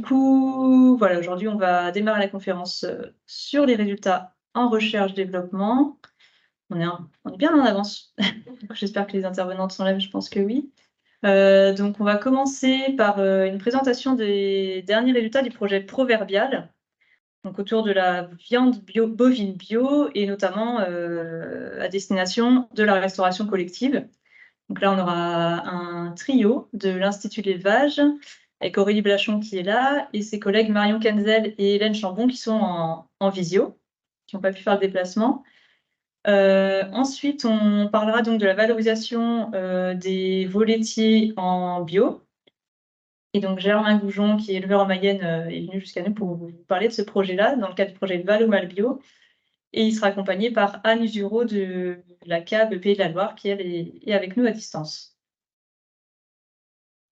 Voilà, aujourd'hui, on va démarrer la conférence sur les résultats en recherche-développement. On est bien en avance. J'espère que les intervenantes sont là, mais je pense que oui. Donc, on va commencer par une présentation des derniers résultats du projet Proverbial, donc autour de la viande bovine bio et notamment à destination de la restauration collective. Donc là, on aura un trio de l'Institut L'Élevage, avec Aurélie Blachon qui est là, et ses collègues Marion Kenzel et Hélène Chambon qui sont en visio, qui n'ont pas pu faire le déplacement. Ensuite, on parlera donc de la valorisation des veaux laitiers en bio. Et donc, Germain Goujon, qui est éleveur en Mayenne, est venu jusqu'à nous pour vous parler de ce projet-là, dans le cadre du projet Valomal Bio. Et il sera accompagné par Anne Usureau de la CAB Pays de la Loire, qui, elle, est avec nous à distance.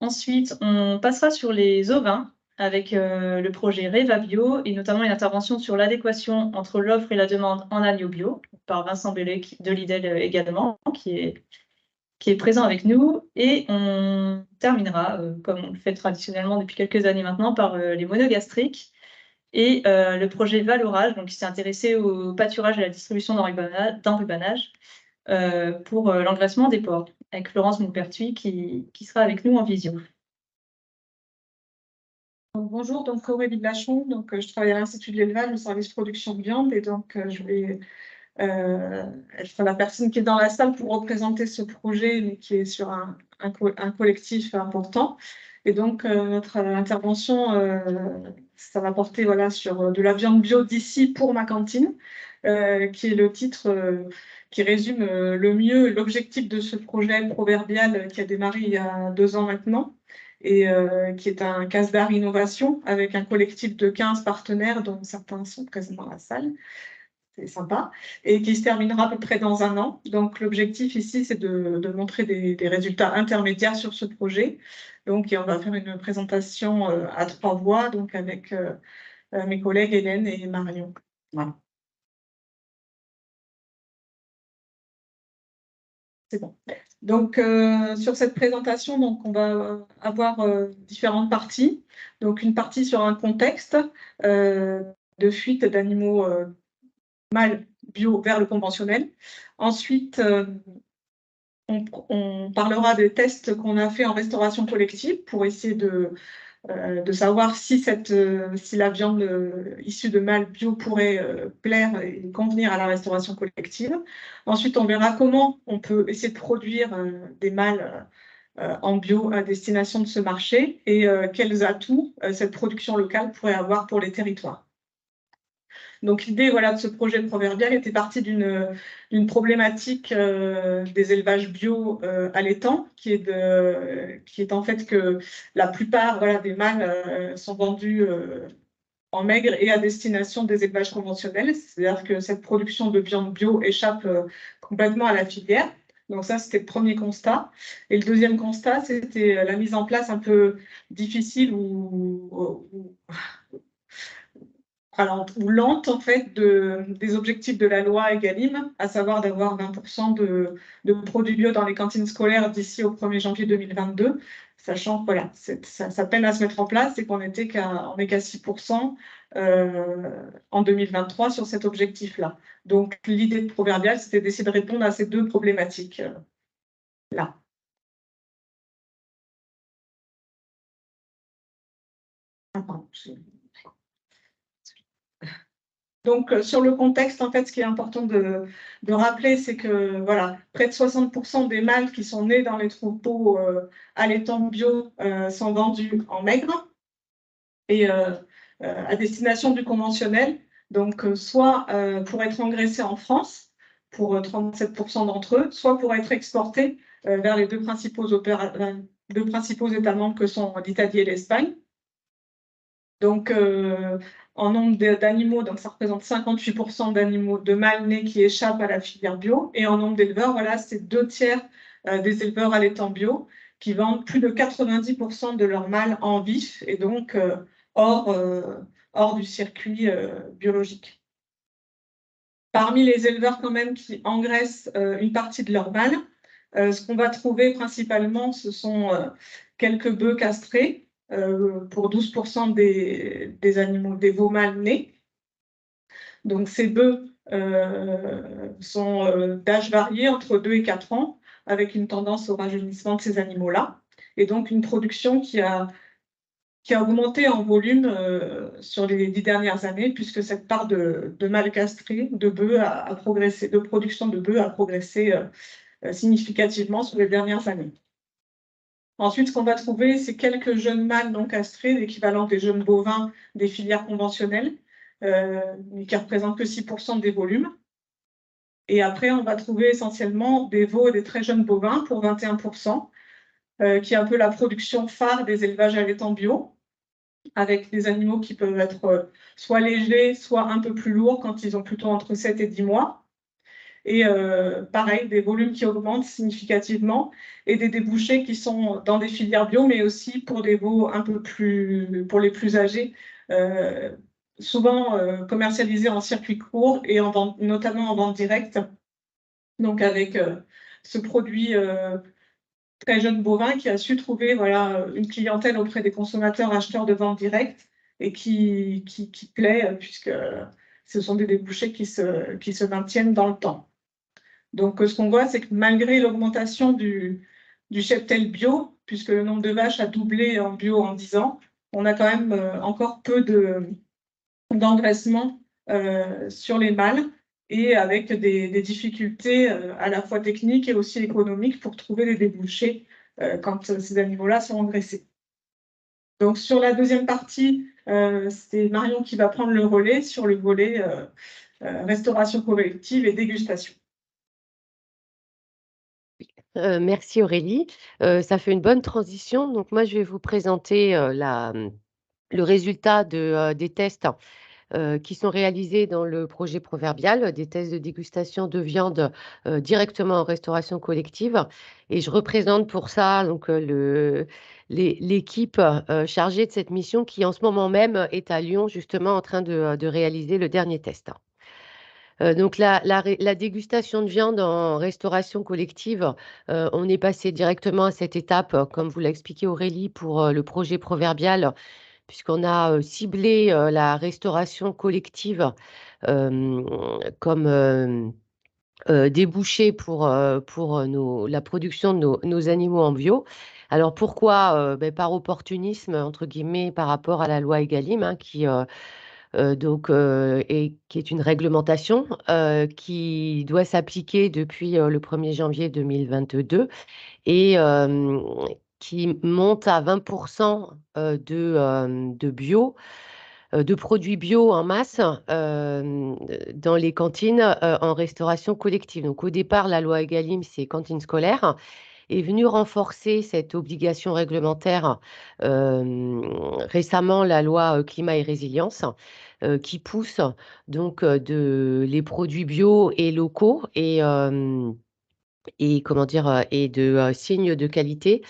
Ensuite, on passera sur les ovins avec le projet Reva Bio et notamment une intervention sur l'adéquation entre l'offre et la demande en agneau bio par Vincent Bellet de Lidl également, qui est présent avec nous. Et on terminera, comme on le fait traditionnellement depuis quelques années maintenant, par les monogastriques et le projet Valorage, donc qui s'est intéressé au pâturage et à la distribution d'enrubanage pour l'engraissement des porcs, avec Florence Maupertuis qui sera avec nous en visio. Bonjour, donc Aurélie Blachon, je travaille à l'Institut de l'Élevage, le service production de viande, et donc je vais être la personne qui est dans la salle pour représenter ce projet, mais qui est sur un collectif important. Et donc notre intervention, ça va porter sur de la viande bio d'ici pour ma cantine, qui est le titre qui résume le mieux l'objectif de ce projet proverbial qui a démarré il y a 2 ans maintenant, et qui est un casse-d'art innovation avec un collectif de 15 partenaires, dont certains sont présents dans la salle. C'est sympa, et qui se terminera à peu près dans 1 an. Donc l'objectif ici, c'est de montrer des résultats intermédiaires sur ce projet. Donc, et on va faire une présentation à 3 voix, donc avec mes collègues Hélène et Marion. Voilà. C'est bon. Donc, sur cette présentation, donc, on va avoir différentes parties. Donc, une partie sur un contexte de fuite d'animaux mâles bio vers le conventionnel. Ensuite, on parlera des tests qu'on a fait en restauration collective pour essayer de savoir si la viande issue de mâles bio pourrait plaire et convenir à la restauration collective. Ensuite, on verra comment on peut essayer de produire des mâles en bio à destination de ce marché et quels atouts cette production locale pourrait avoir pour les territoires. Donc l'idée de ce projet proverbial était partie d'une problématique des élevages bio allaitants, qui est en fait que la plupart des mâles sont vendus en maigre et à destination des élevages conventionnels. C'est-à-dire que cette production de viande bio échappe complètement à la filière. Donc ça, c'était le premier constat. Et le deuxième constat, c'était la mise en place un peu difficile ou lente en fait des objectifs de la loi Egalim, à savoir d'avoir 20% de produits bio dans les cantines scolaires d'ici au 1er janvier 2022, sachant que ça peine à se mettre en place et qu'on n'est qu'à 6% en 2023 sur cet objectif-là. Donc l'idée de Proverbial, c'était d'essayer de répondre à ces 2 problématiques-là. Donc, sur le contexte, en fait, ce qui est important de rappeler, c'est que près de 60% des mâles qui sont nés dans les troupeaux allaitants bio sont vendus en maigre et à destination du conventionnel. Donc, soit pour être engraissés en France, pour 37% d'entre eux, soit pour être exportés vers les 2 principaux États membres que sont l'Italie et l'Espagne. Donc, en nombre d'animaux, donc ça représente 58% d'animaux de mâles nés qui échappent à la filière bio. Et en nombre d'éleveurs, c'est 2/3 des éleveurs allaitants bio qui vendent plus de 90% de leurs mâles en vif et donc hors du circuit biologique. Parmi les éleveurs quand même qui engraissent une partie de leurs mâles, ce qu'on va trouver principalement, ce sont quelques bœufs castrés pour 12% des animaux, des veaux mâles nés. Donc ces bœufs sont d'âge varié entre 2 et 4 ans, avec une tendance au rajeunissement de ces animaux-là, et donc une production qui a augmenté en volume sur les 10 dernières années, puisque cette part de mâles castrés, de bœufs, a progressé, de production de bœufs a progressé significativement sur les dernières années. Ensuite, ce qu'on va trouver, c'est quelques jeunes mâles non castrés, l'équivalent des jeunes bovins des filières conventionnelles, mais qui ne représentent que 6% des volumes. Et après, on va trouver essentiellement des veaux et des très jeunes bovins pour 21%, qui est un peu la production phare des élevages allaitants bio, avec des animaux qui peuvent être soit légers, soit un peu plus lourds quand ils ont plutôt entre 7 et 10 mois. Et pareil, des volumes qui augmentent significativement et des débouchés qui sont dans des filières bio, mais aussi pour des veaux un peu plus, pour les plus âgés, souvent commercialisés en circuit court et en vente, notamment en vente directe. Donc avec ce produit très jeune bovin qui a su trouver voilà, une clientèle auprès des consommateurs acheteurs de vente directe et qui plaît puisque ce sont des débouchés qui se maintiennent dans le temps. Donc, ce qu'on voit, c'est que malgré l'augmentation du cheptel bio, puisque le nombre de vaches a doublé en bio en 10 ans, on a quand même encore peu d'engraissement sur les mâles et avec des difficultés à la fois techniques et aussi économiques pour trouver des débouchés quand ces animaux-là sont engraissés. Donc, sur la deuxième partie, c'est Marion qui va prendre le relais sur le volet restauration collective et dégustation. Merci Aurélie. Ça fait une bonne transition. Donc moi, je vais vous présenter le résultat des tests qui sont réalisés dans le projet Proverbial, des tests de dégustation de viande directement en restauration collective. Et je représente pour ça donc, l'équipe chargée de cette mission qui en ce moment même est à Lyon justement en train de réaliser le dernier test. Donc la dégustation de viande en restauration collective, on est passé directement à cette étape, comme vous l'a expliqué Aurélie, pour le projet Proverbial, puisqu'on a ciblé la restauration collective comme débouché pour la production de nos animaux en bio. Alors pourquoi? Par opportunisme, entre guillemets, par rapport à la loi Egalim, hein, qui est une réglementation qui doit s'appliquer depuis le 1er janvier 2022 et qui monte à 20% de bio, de produits bio en masse dans les cantines en restauration collective. Donc au départ, la loi Egalim, c'est cantine scolaire, est venue renforcer cette obligation réglementaire récemment la loi climat et résilience qui pousse donc les produits bio et locaux et comment dire et de signes de qualité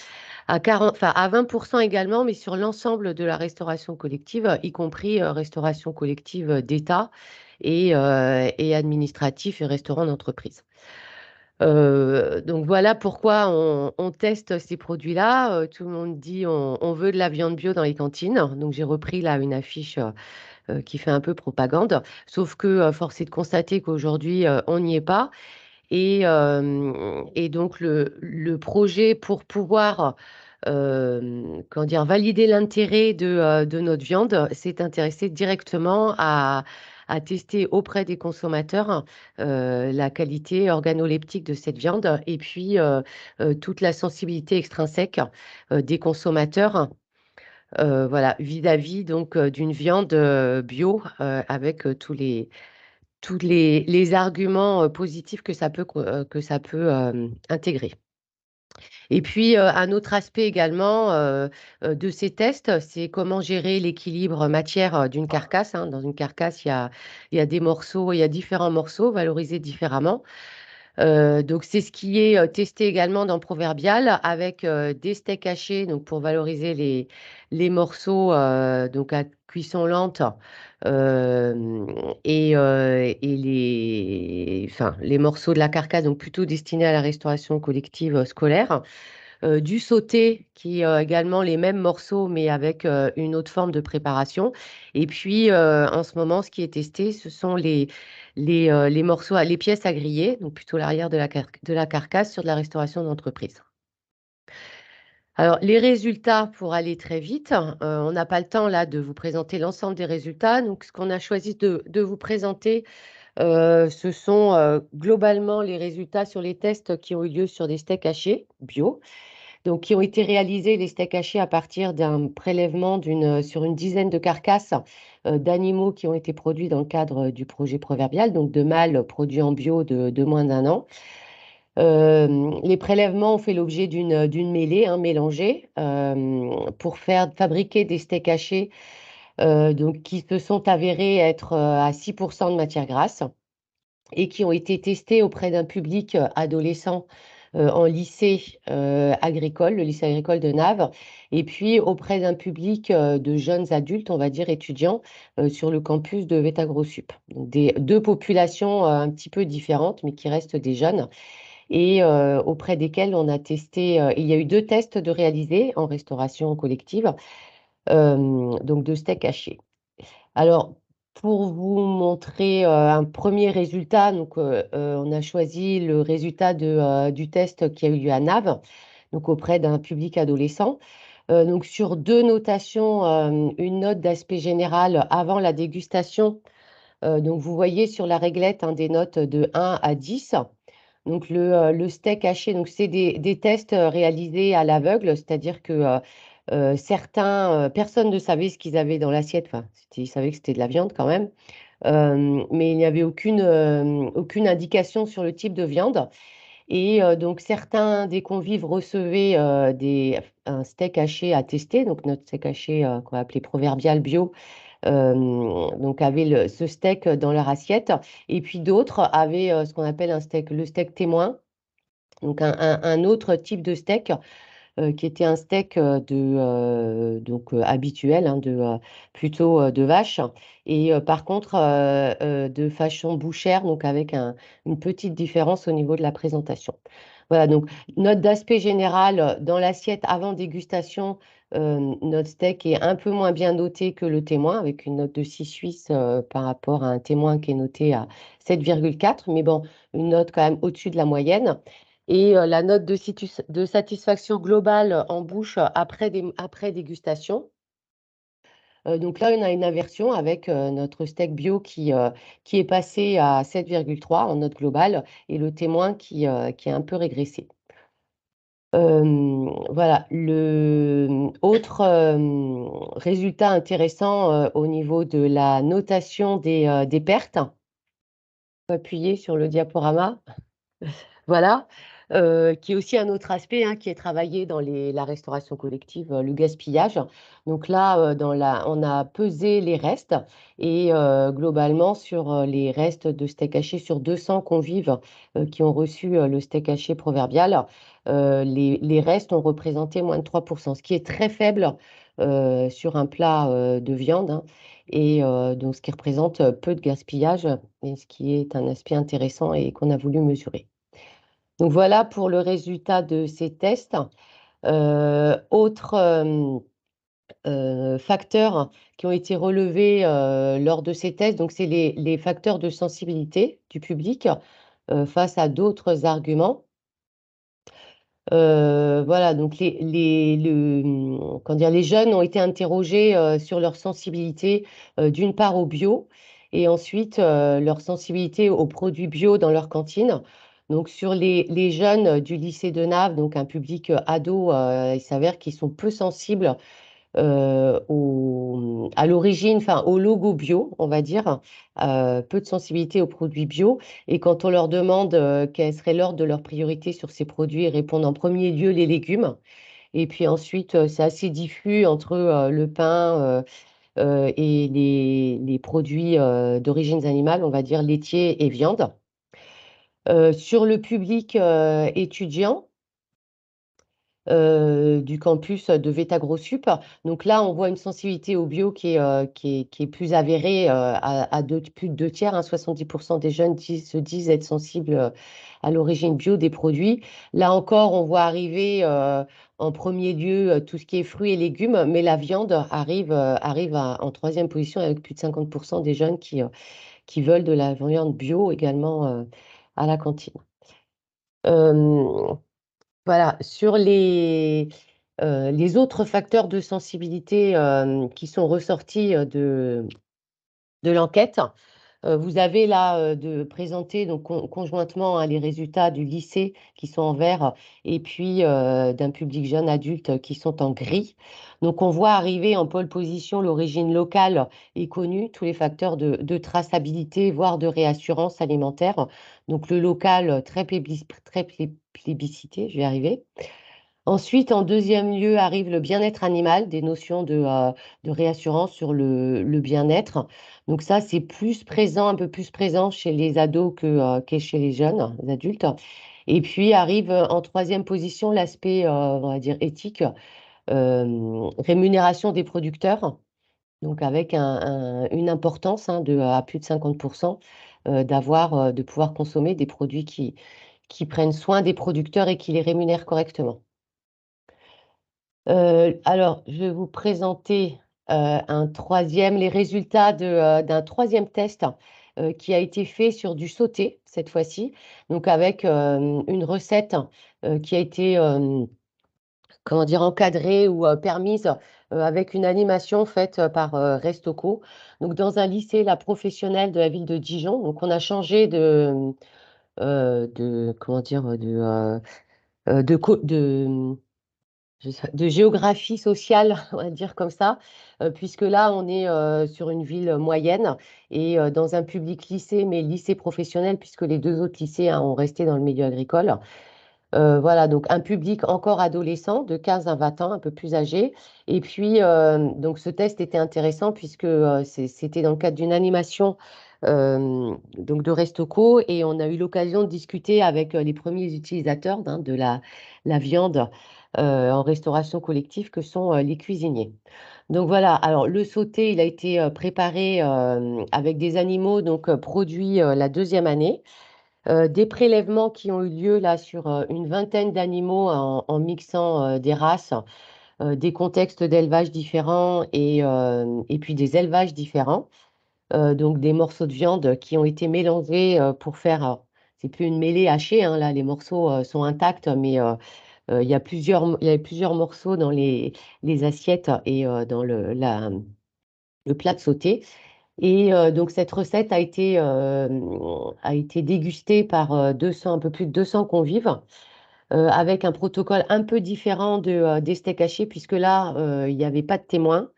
à 20% également, mais sur l'ensemble de la restauration collective, y compris restauration collective d'État et administratif et restaurants d'entreprise. Donc voilà pourquoi on teste ces produits-là. Tout le monde dit on veut de la viande bio dans les cantines. Donc j'ai repris là une affiche qui fait un peu propagande. Sauf que force est de constater qu'aujourd'hui on n'y est pas. Et donc le projet pour pouvoir valider l'intérêt de notre viande s'est intéressé directement à tester auprès des consommateurs la qualité organoleptique de cette viande et puis toute la sensibilité extrinsèque des consommateurs voilà, vis-à-vis donc d'une viande bio avec tous les arguments positifs que ça peut intégrer. Et puis, un autre aspect également de ces tests, c'est comment gérer l'équilibre matière d'une carcasse, hein. Dans une carcasse, il y a des morceaux, il y a différents morceaux valorisés différemment. Donc, c'est ce qui est testé également dans Proverbial avec des steaks hachés donc pour valoriser les morceaux donc à cuisson lente et les morceaux de la carcasse donc plutôt destinés à la restauration collective scolaire. du sauté, qui est également les mêmes morceaux, mais avec une autre forme de préparation. Et puis, en ce moment, ce qui est testé, ce sont les morceaux, les pièces à griller, donc plutôt l'arrière de la carcasse sur de la restauration d'entreprise. Alors, les résultats, pour aller très vite, on n'a pas le temps là de vous présenter l'ensemble des résultats. Donc, ce qu'on a choisi de vous présenter, ce sont globalement les résultats sur les tests qui ont eu lieu sur des steaks hachés bio, donc qui ont été réalisés, les steaks hachés, à partir d'un prélèvement sur une dizaine de carcasses d'animaux qui ont été produits dans le cadre du projet Proverbial, donc de mâles produits en bio de moins d'1 an. Les prélèvements ont fait l'objet d'une mêlée mélangée pour fabriquer des steaks hachés donc, qui se sont avérés être à 6% de matière grasse et qui ont été testés auprès d'un public adolescent en lycée agricole, le lycée agricole de Naves, et puis auprès d'un public de jeunes adultes, on va dire étudiants, sur le campus de Vétagrosup. Donc deux populations un petit peu différentes, mais qui restent des jeunes, et auprès desquels on a testé, il y a eu 2 tests de réalisés en restauration collective, donc de steaks hachés. Alors, pour vous montrer un premier résultat, donc, on a choisi le résultat du test qui a eu lieu à Naves, donc auprès d'un public adolescent. Donc sur 2 notations, une note d'aspect général avant la dégustation. Donc vous voyez sur la réglette des notes de 1 à 10. Donc le steak haché, donc c'est des tests réalisés à l'aveugle, c'est-à-dire que certains, personne ne savait ce qu'ils avaient dans l'assiette. Enfin, ils savaient que c'était de la viande quand même, mais il n'y avait aucune indication sur le type de viande. Et donc certains des convives recevaient un steak haché à tester, donc notre steak haché qu'on va appeler Proverbial bio, donc avaient ce steak dans leur assiette. Et puis d'autres avaient ce qu'on appelle le steak témoin, donc un autre type de steak qui était un steak donc habituel, plutôt de vache, et par contre de façon bouchère, donc avec une petite différence au niveau de la présentation. Voilà, donc note d'aspect général dans l'assiette avant dégustation, notre steak est un peu moins bien noté que le témoin, avec une note de 6 suisse par rapport à un témoin qui est noté à 7,4, mais bon, une note quand même au-dessus de la moyenne. Et la note de satisfaction globale en bouche après dégustation. Donc là, on a une inversion avec notre steak bio qui est passé à 7,3 en note globale, et le témoin qui est un peu régressé. Voilà, le autre résultat intéressant au niveau de la notation des pertes. On peut appuyer sur le diaporama. Voilà, qui est aussi un autre aspect, qui est travaillé dans la restauration collective, le gaspillage. Donc là, on a pesé les restes, et globalement sur les restes de steak haché sur 200 convives qui ont reçu le steak haché Proverbial, les restes ont représenté moins de 3%, ce qui est très faible sur un plat de viande, et donc ce qui représente peu de gaspillage, et ce qui est un aspect intéressant et qu'on a voulu mesurer. Donc voilà pour le résultat de ces tests. Autres facteurs qui ont été relevés lors de ces tests, donc c'est les facteurs de sensibilité du public face à d'autres arguments. Voilà, donc les jeunes ont été interrogés sur leur sensibilité, d'une part au bio, et ensuite leur sensibilité aux produits bio dans leur cantine. Donc sur les jeunes du lycée de Naves, donc un public ado, il s'avère qu'ils sont peu sensibles à l'origine, enfin au logo bio, on va dire, peu de sensibilité aux produits bio. Et quand on leur demande quelle serait l'ordre de leur priorité sur ces produits, ils répondent en premier lieu les légumes. Et puis ensuite, c'est assez diffus entre le pain et les produits d'origine animale, on va dire laitiers et viande. Sur le public étudiant, du campus de VetaGroSup. Donc là, on voit une sensibilité au bio qui est plus avérée à plus de 2 tiers, hein, 70% des jeunes se disent être sensibles à l'origine bio des produits. Là encore, on voit arriver en premier lieu tout ce qui est fruits et légumes, mais la viande arrive en troisième position avec plus de 50% des jeunes qui veulent de la viande bio également à la cantine. Voilà, sur les autres facteurs de sensibilité qui sont ressortis de l'enquête, vous avez là de présenter donc conjointement, hein, les résultats du lycée qui sont en vert et puis d'un public jeune adulte qui sont en gris. Donc on voit arriver en pole position l'origine locale et connue, tous les facteurs de traçabilité, voire de réassurance alimentaire. Donc le local très plébiscité, je vais y arriver. Ensuite, en deuxième lieu, arrive le bien-être animal, des notions de réassurance sur le bien-être. Donc ça, c'est plus présent, un peu plus présent chez les ados que chez les jeunes, les adultes. Et puis arrive en troisième position l'aspect, on va dire, éthique, rémunération des producteurs, donc avec une importance, hein, à plus de 50%, de pouvoir consommer des produits qui prennent soin des producteurs et qui les rémunèrent correctement. Alors, je vais vous présenter les résultats d'un troisième test qui a été fait sur du sauté cette fois-ci, donc avec une recette qui a été comment dire, encadrée ou permise avec une animation faite par Restocco, donc dans un lycée la professionnelle de la ville de Dijon. Donc, on a changé comment dire, de géographie sociale, on va dire comme ça, puisque là, on est sur une ville moyenne et dans un public lycée, mais lycée professionnel, puisque les deux autres lycées, hein, ont resté dans le milieu agricole. Voilà, donc un public encore adolescent, de 15 à 20 ans, un peu plus âgé. Et puis, donc ce test était intéressant puisque c'était dans le cadre d'une animation donc de Restocco et on a eu l'occasion de discuter avec les premiers utilisateurs, hein, de la viande en restauration collective que sont les cuisiniers. Donc voilà, alors le sauté, il a été préparé avec des animaux donc produits la deuxième année. Des prélèvements qui ont eu lieu là sur une vingtaine d'animaux en mixant des races, des contextes d'élevage différents et puis des élevages différents. Donc des morceaux de viande qui ont été mélangés pour faire, c'est plus une mêlée hachée, hein, là les morceaux sont intacts, mais il y avait plusieurs morceaux dans les assiettes et dans le plat de sauté. Et donc cette recette a été dégustée par un peu plus de 200 convives, avec un protocole un peu différent des steaks hachés, puisque là, il n'y avait pas de témoins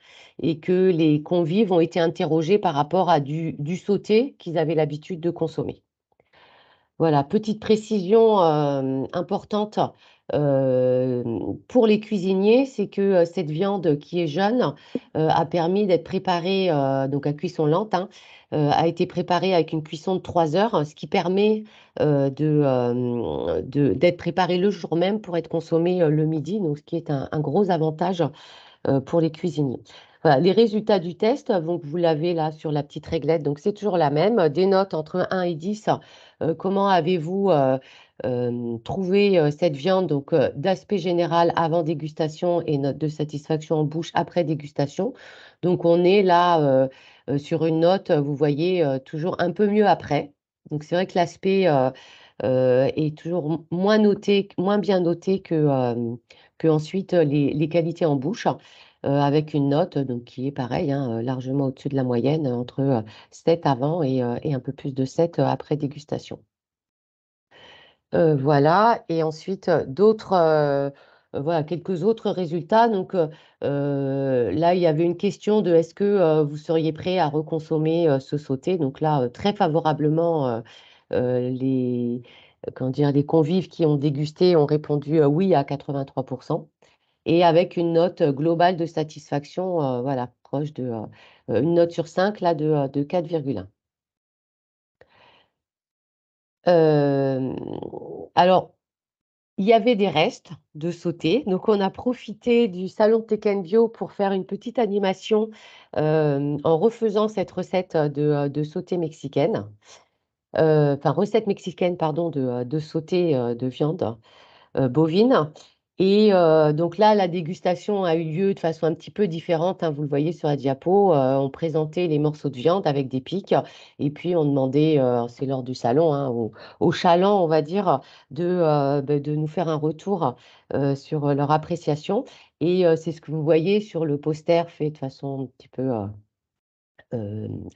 et que les convives ont été interrogés par rapport à du sauté qu'ils avaient l'habitude de consommer. Voilà, petite précision importante euh, pour les cuisiniers, c'est que cette viande qui est jeune a permis d'être préparée, donc à cuisson lente, hein, a été préparée avec une cuisson de 3 heures, ce qui permet d'être préparée le jour même pour être consommée le midi, donc ce qui est un gros avantage pour les cuisiniers. Voilà, les résultats du test, donc vous l'avez là sur la petite réglette, donc c'est toujours la même. Des notes entre 1 et 10. Comment avez-vous trouvé cette viande, donc d'aspect général avant dégustation et note de satisfaction en bouche après dégustation. Donc on est là sur une note, vous voyez, toujours un peu mieux après. Donc c'est vrai que l'aspect est toujours moins bien noté que ensuite les qualités en bouche, avec une note donc, qui est pareille, hein, largement au-dessus de la moyenne, entre 7 avant et un peu plus de 7 après dégustation. Voilà, et ensuite voilà, quelques autres résultats. Donc là, il y avait une question de est-ce que vous seriez prêt à reconsommer ce sauté? Donc là, très favorablement, comment dire, les convives qui ont dégusté ont répondu oui à 83%, et avec une note globale de satisfaction, voilà, proche une note sur 5 là de 4,1. Alors, il y avait des restes de sauté. Donc, on a profité du salon Tech Bio pour faire une petite animation en refaisant cette recette de sauté mexicaine. Enfin, recette mexicaine, pardon, de sauté de viande bovine. Et donc là, la dégustation a eu lieu de façon un petit peu différente, hein, vous le voyez sur la diapo. On présentait les morceaux de viande avec des pics et puis on demandait, c'est lors du salon, hein, aux chalands, on va dire, de nous faire un retour sur leur appréciation. Et c'est ce que vous voyez sur le poster fait de façon un petit peu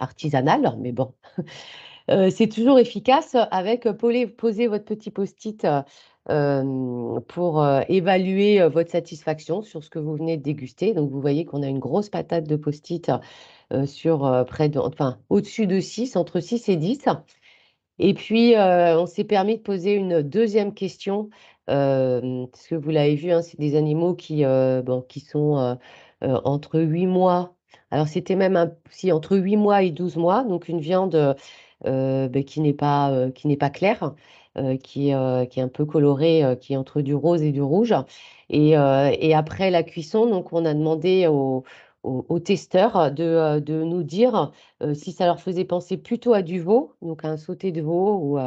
artisanale, mais bon. C'est toujours efficace avec poser votre petit post-it pour évaluer votre satisfaction sur ce que vous venez de déguster. Donc, vous voyez qu'on a une grosse patate de post-it sur enfin, au-dessus de 6, entre 6 et 10. Et puis, on s'est permis de poser une deuxième question, parce que vous l'avez vu, hein, c'est des animaux bon, qui sont entre 8 mois. Alors, c'était même si entre 8 mois et 12 mois, donc une viande ben, qui n'est pas claire, qui est un peu colorée, qui est entre du rose et du rouge. Et après la cuisson, donc, on a demandé aux testeurs de nous dire si ça leur faisait penser plutôt à du veau, donc à un sauté de veau,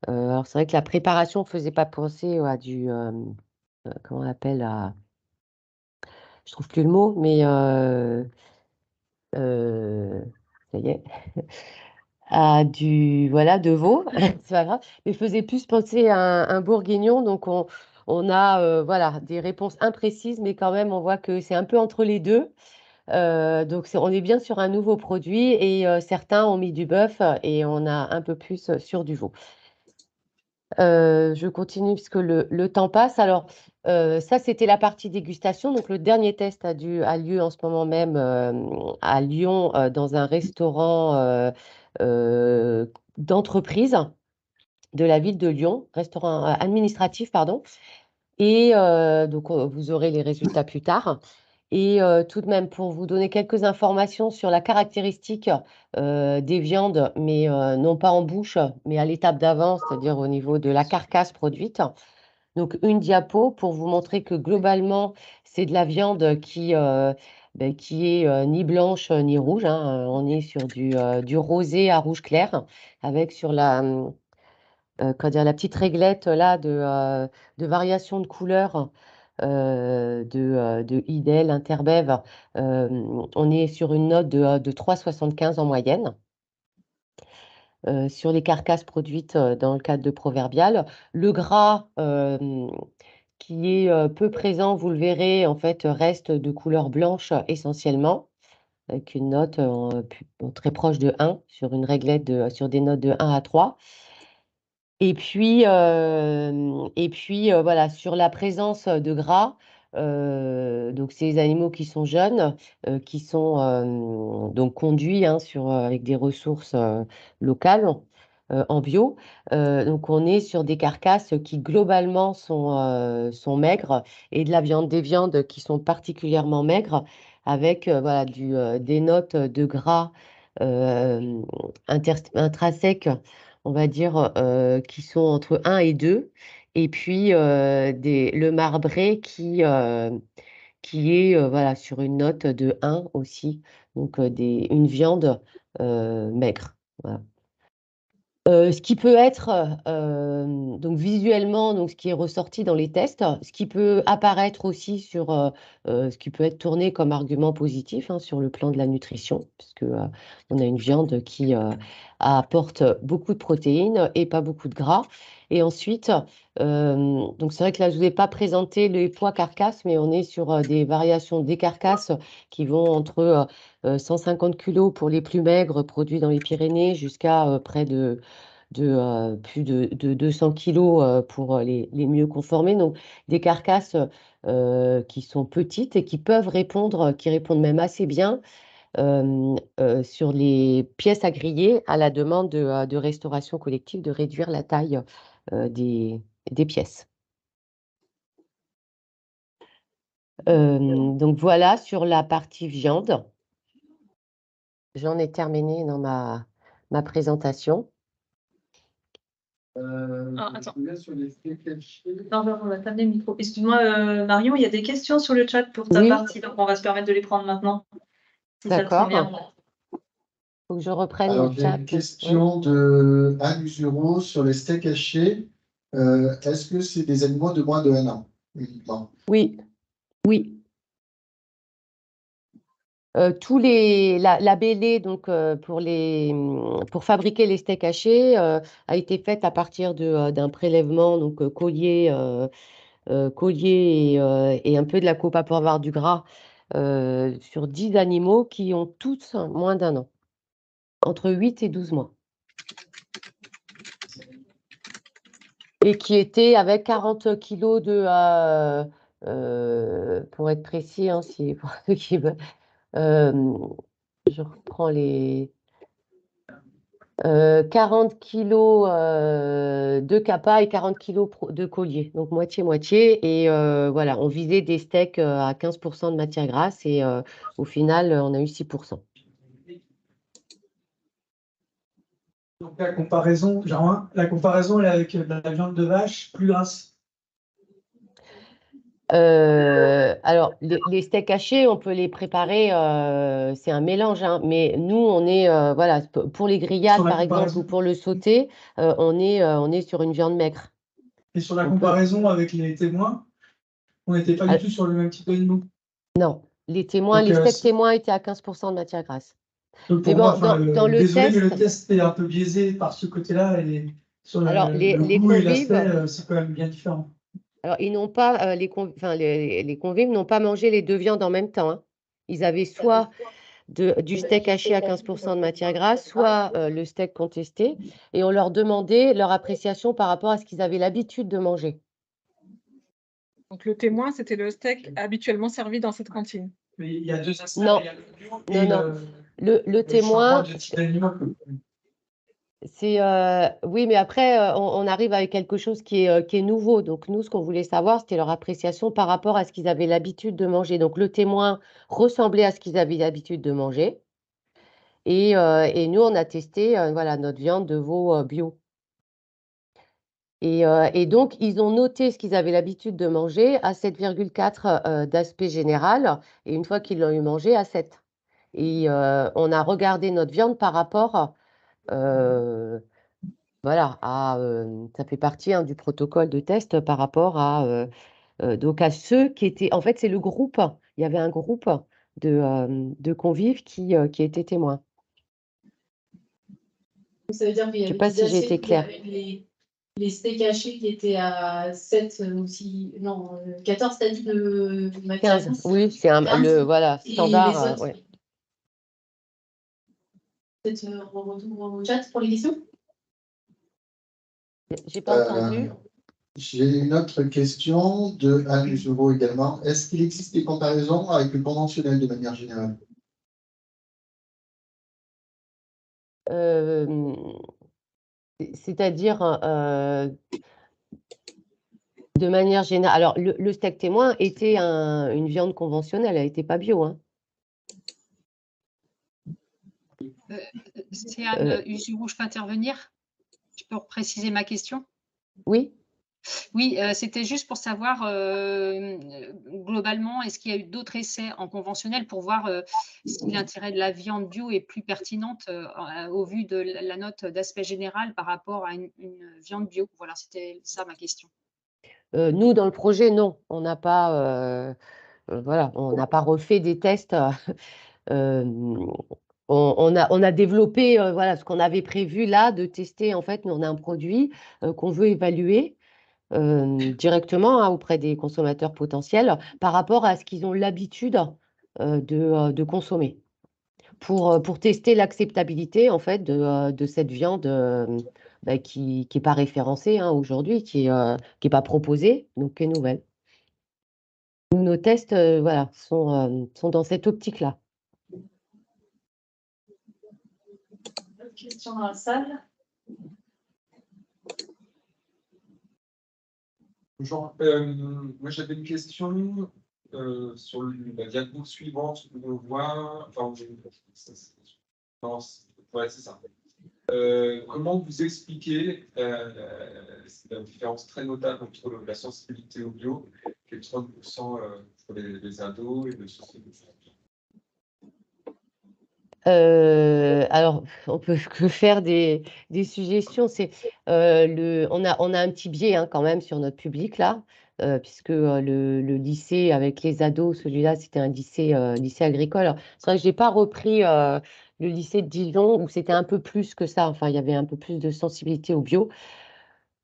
alors c'est vrai que la préparation ne faisait pas penser à comment on appelle, je trouve plus le mot, mais euh, ça y est, à voilà, de veau, c'est pas grave, mais faisait plus penser à un bourguignon, donc on a, voilà, des réponses imprécises, mais quand même, on voit que c'est un peu entre les deux. Donc, on est bien sur un nouveau produit et certains ont mis du bœuf et on a un peu plus sur du veau. Je continue puisque le temps passe. Alors, ça, c'était la partie dégustation. Donc, le dernier test a lieu en ce moment même à Lyon dans un restaurant euh, d'entreprise de la ville de Lyon, restaurant administratif, pardon. Et donc, vous aurez les résultats plus tard. Et tout de même, pour vous donner quelques informations sur la caractéristique des viandes, mais non pas en bouche, mais à l'étape d'avant, c'est-à-dire au niveau de la carcasse produite. Donc, une diapo pour vous montrer que globalement, c'est de la viande qui est ni blanche ni rouge, hein. On est sur du rosé à rouge clair, avec sur comment dire, la petite réglette là de variation de couleur de Idel, Interbev. On est sur une note de 3,75 en moyenne. Sur les carcasses produites dans le cadre de Proverbial. Le gras qui est peu présent, vous le verrez, en fait, reste de couleur blanche essentiellement, avec une note très proche de 1 sur une réglette sur des notes de 1 à 3. Et puis, voilà, sur la présence de gras, donc ces animaux qui sont jeunes, qui sont donc conduits hein, avec des ressources locales en bio. Donc on est sur des carcasses qui globalement sont maigres et des viandes qui sont particulièrement maigres avec voilà, des notes de gras euh, intrinsèques on va dire, qui sont entre 1 et 2, et puis le marbré qui est voilà, sur une note de 1 aussi, donc une viande maigre. Voilà. Ce qui peut être donc visuellement, donc ce qui est ressorti dans les tests, ce qui peut apparaître aussi sur ce qui peut être tourné comme argument positif hein, sur le plan de la nutrition, puisque on a une viande qui apporte beaucoup de protéines et pas beaucoup de gras. Et ensuite, donc c'est vrai que là je vous ai pas présenté les poids carcasses, mais on est sur des variations des carcasses qui vont entre 150 kilos pour les plus maigres produits dans les Pyrénées jusqu'à près de plus de 200 kilos pour les mieux conformés. Donc, des carcasses qui sont petites et qui peuvent répondre, qui répondent même assez bien sur les pièces à griller à la demande de restauration collective de réduire la taille des pièces. Donc, voilà sur la partie viande. J'en ai terminé dans ma présentation. Attends. Là, sur les steaks hachés. Non, on va t'amener le micro. Excuse-moi, Marion, il y a des questions sur le chat pour ta Oui. partie, donc on va se permettre de les prendre maintenant. Si ça te convient. D'accord. Faut que je reprenne Alors, le il y a chat. une question de Anne Usuro sur les steaks hachés. Est-ce que c'est des animaux de moins de 1 an uniquement? Oui, oui. La bêlée donc pour fabriquer les steaks hachés a été faite à partir d'un prélèvement donc collier et un peu de la coupe à pour avoir du gras sur 10 animaux qui ont tous moins d'1 an, entre 8 et 12 mois. Et qui étaient avec 40 kilos pour être précis, hein, pour ceux qui veulent. Je reprends les 40 kilos de capa et 40 kilos de collier, donc moitié-moitié. Et voilà, on visait des steaks à 15% de matière grasse et au final, on a eu 6%. Donc la comparaison, la comparaison elle est avec de la viande de vache plus grasse. Alors, les steaks hachés, on peut les préparer, c'est un mélange, hein, mais nous, on est, voilà, pour les grillades, par exemple, ou pour le sauté, on est sur une viande maigre. Et sur la comparaison avec les témoins, on n'était pas du tout sur le même type d'animaux. Non, les steaks témoins étaient à 15% de matière grasse. Donc pour moi, dans le désolé, test, mais le test est un peu biaisé par ce côté-là, et sur le goût et l'aspect, c'est quand même bien différent. Alors, ils n'ont pas, les convives n'ont pas mangé les deux viandes en même temps, hein. Ils avaient soit du steak haché à 15% de matière grasse, soit le steak contesté, et on leur demandait leur appréciation par rapport à ce qu'ils avaient l'habitude de manger. Donc le témoin, c'était le steak habituellement servi dans cette cantine. Mais il y a deux aspects. Non, il y a le bio non. Le témoin, c'est oui, mais après, on arrive avec quelque chose qui est nouveau. Donc, nous, ce qu'on voulait savoir, c'était leur appréciation par rapport à ce qu'ils avaient l'habitude de manger. Donc, le témoin ressemblait à ce qu'ils avaient l'habitude de manger. Et nous, on a testé voilà, notre viande de veau bio. Et donc, ils ont noté ce qu'ils avaient l'habitude de manger à 7,4 d'aspect général. Et une fois qu'ils l'ont eu mangé, à 7. Et on a regardé notre viande par rapport voilà, ça fait partie du protocole de test par rapport donc à ceux qui étaient. En fait, c'est le groupe. Il y avait un groupe de convives qui étaient témoins. Ça veut dire qu'il y avait Je ne sais pas si j'ai été claire. Les steaks hachés qui étaient à 7 aussi, non, 14, t'as dit de matière grasse. 15, oui, c'est le voilà, standard. Ouais. Peut-être on retourne au chat pour les questions. J'ai pas entendu. J'ai une autre question de Anne Usuro également. Est-ce qu'il existe des comparaisons avec le conventionnel de manière générale? C'est-à-dire de manière générale. Alors, le steak témoin était une viande conventionnelle, elle n'était pas bio. Hein. C'est Anne Usuro, je peux intervenir? Je peux préciser ma question? Oui. Oui, c'était juste pour savoir, globalement, est-ce qu'il y a eu d'autres essais en conventionnel pour voir si l'intérêt de la viande bio est plus pertinente au vu de la note d'aspect général par rapport à une viande bio? Voilà, c'était ça ma question. Nous, dans le projet, non. On n'a pas, voilà, on n'a pas refait des tests. On a développé voilà, ce qu'on avait prévu là de tester. En fait, nous, on a un produit qu'on veut évaluer directement auprès des consommateurs potentiels par rapport à ce qu'ils ont l'habitude de consommer pour tester l'acceptabilité en fait de cette viande qui n'est pas référencée aujourd'hui, qui est pas proposée, donc qui est nouvelle. Nos tests voilà, sont dans cette optique-là. Question dans la salle. Bonjour, moi j'avais une question sur la diapo suivante où on voit. Enfin, non, ouais, c'est ça. comment vous expliquez la différence très notable entre la sensibilité au bio, qui est 30% pour les ados et le 60%? Alors, on peut que faire des suggestions. On a un petit biais hein, quand même sur notre public là, puisque le lycée avec les ados, celui-là, c'était un lycée agricole. Alors, c'est vrai que je n'ai pas repris le lycée de Dijon où c'était un peu plus que ça. Enfin, il y avait un peu plus de sensibilité au bio.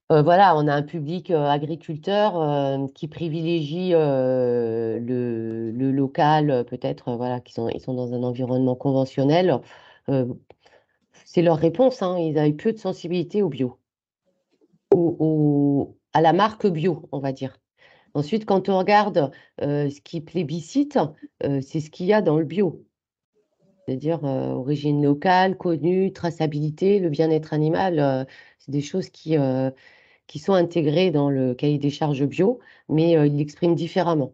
Voilà, on a un public agriculteur qui privilégie le local, peut-être, voilà, ils sont dans un environnement conventionnel. Euh, c'est leur réponse, hein, ils avaient peu de sensibilité au bio, à la marque bio, on va dire. Ensuite, quand on regarde ce qui plébiscite, c'est ce qu'il y a dans le bio. C'est-à-dire origine locale, connue, traçabilité, le bien-être animal, c'est des choses qui sont intégrés dans le cahier des charges bio, mais ils l'expriment différemment.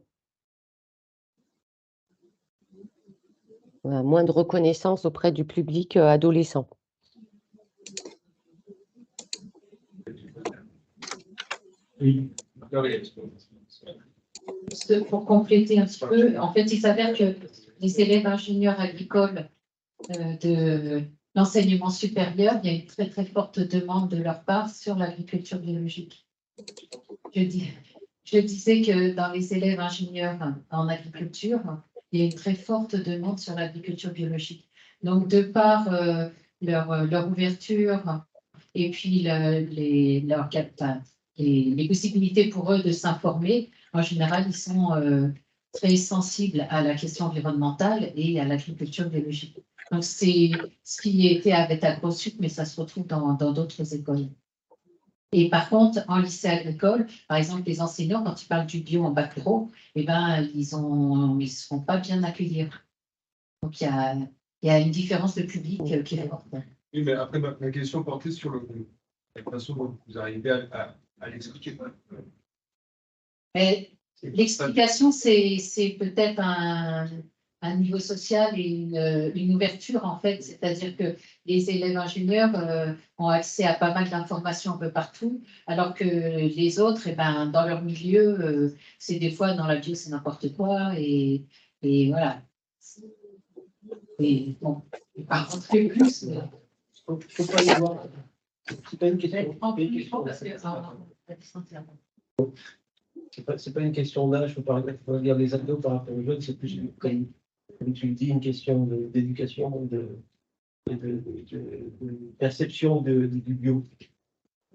Voilà, moins de reconnaissance auprès du public adolescent. Oui. Juste pour compléter un petit peu, en fait, il s'avère que les élèves ingénieurs agricoles de l'enseignement supérieur, il y a une très très forte demande de leur part sur l'agriculture biologique. Je disais que dans les élèves ingénieurs en agriculture, il y a une très forte demande sur l'agriculture biologique. Donc, de par leur ouverture et puis les possibilités pour eux de s'informer, en général, ils sont très sensibles à la question environnementale et à l'agriculture biologique. Donc, c'est ce qui était avec AgroSup, mais ça se retrouve dans d'autres écoles. Et par contre, en lycée agricole, par exemple, les enseignants, quand ils parlent du bio en bac pro, eh ben, ils ne seront pas bien accueillis. Donc, il y a une différence de public qui est forte. Oui, mais après, ma question portait sur la façon dont vous arrivez à l'expliquer. L'explication, c'est peut-être un niveau social et une ouverture, en fait. C'est-à-dire que les élèves ingénieurs ont accès à pas mal d'informations un peu partout, alors que les autres, eh ben, dans leur milieu, c'est des fois, dans la bio, c'est n'importe quoi. Et voilà. Et bon, par contre, plus... Faut pas y voir. C'est pas une question. C'est pas une question d'âge, il faut pas regarder les ados par rapport aux jeunes, c'est plus comme tu le dis, une question d'éducation, de perception du bio.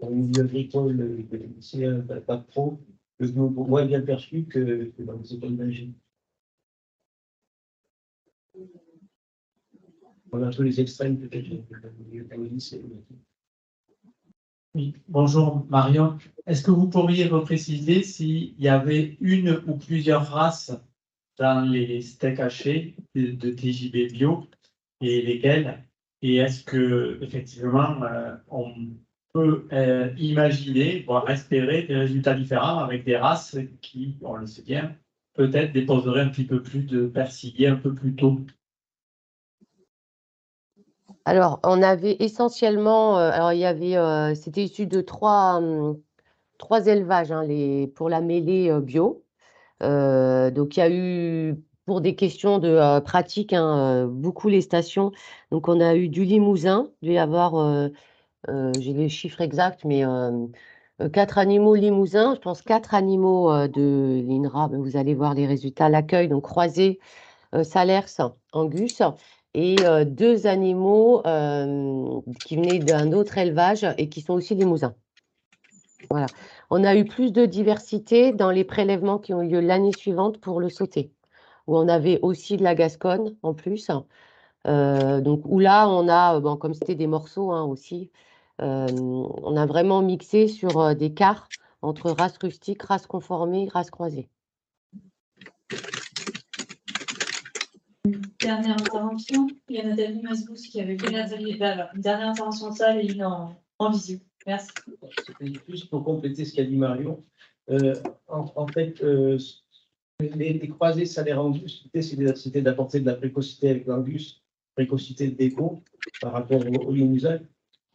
Dans le milieu agricole, c'est pas pro, le bio moins bien perçu que dans les écoles d'ingénieurs. On a un peu les extrêmes peut-être dans le lycée. Oui, bonjour Marion. Est-ce que vous pourriez repréciser s'il y avait une ou plusieurs races dans les steaks hachés de TJB Bio et lesquelles? Et est-ce que effectivement on peut imaginer, voire espérer des résultats différents avec des races qui, on le sait bien, peut-être déposeraient un petit peu plus de persillés un peu plus tôt? Alors, on avait essentiellement, alors il y avait, c'était issu de trois élevages hein, pour la mêlée bio. Donc, il y a eu, pour des questions de pratique, hein, beaucoup les stations. Donc, on a eu du Limousin, il devait y avoir, j'ai les chiffres exacts, mais 4 animaux Limousin, je pense 4 animaux de l'INRA, vous allez voir les résultats, l'accueil, donc croisé, Salers, Angus, et 2 animaux qui venaient d'un autre élevage et qui sont aussi Limousin. Voilà. On a eu plus de diversité dans les prélèvements qui ont eu lieu l'année suivante pour le sauté, où on avait aussi de la Gascogne en plus. Donc, où là, on a, bon, comme c'était des morceaux hein, aussi, on a vraiment mixé sur des quarts entre race rustique, race conformée, race croisée. Dernière intervention, il y a Nathalie Masbous qui avait fait une dernière intervention de salle et une en visio. Merci. C'était juste pour compléter ce qu'a dit Marion. En fait, les croisés salaires Angus, c'était d'apporter de la précocité avec l'Angus, précocité de déco par rapport au Limousin.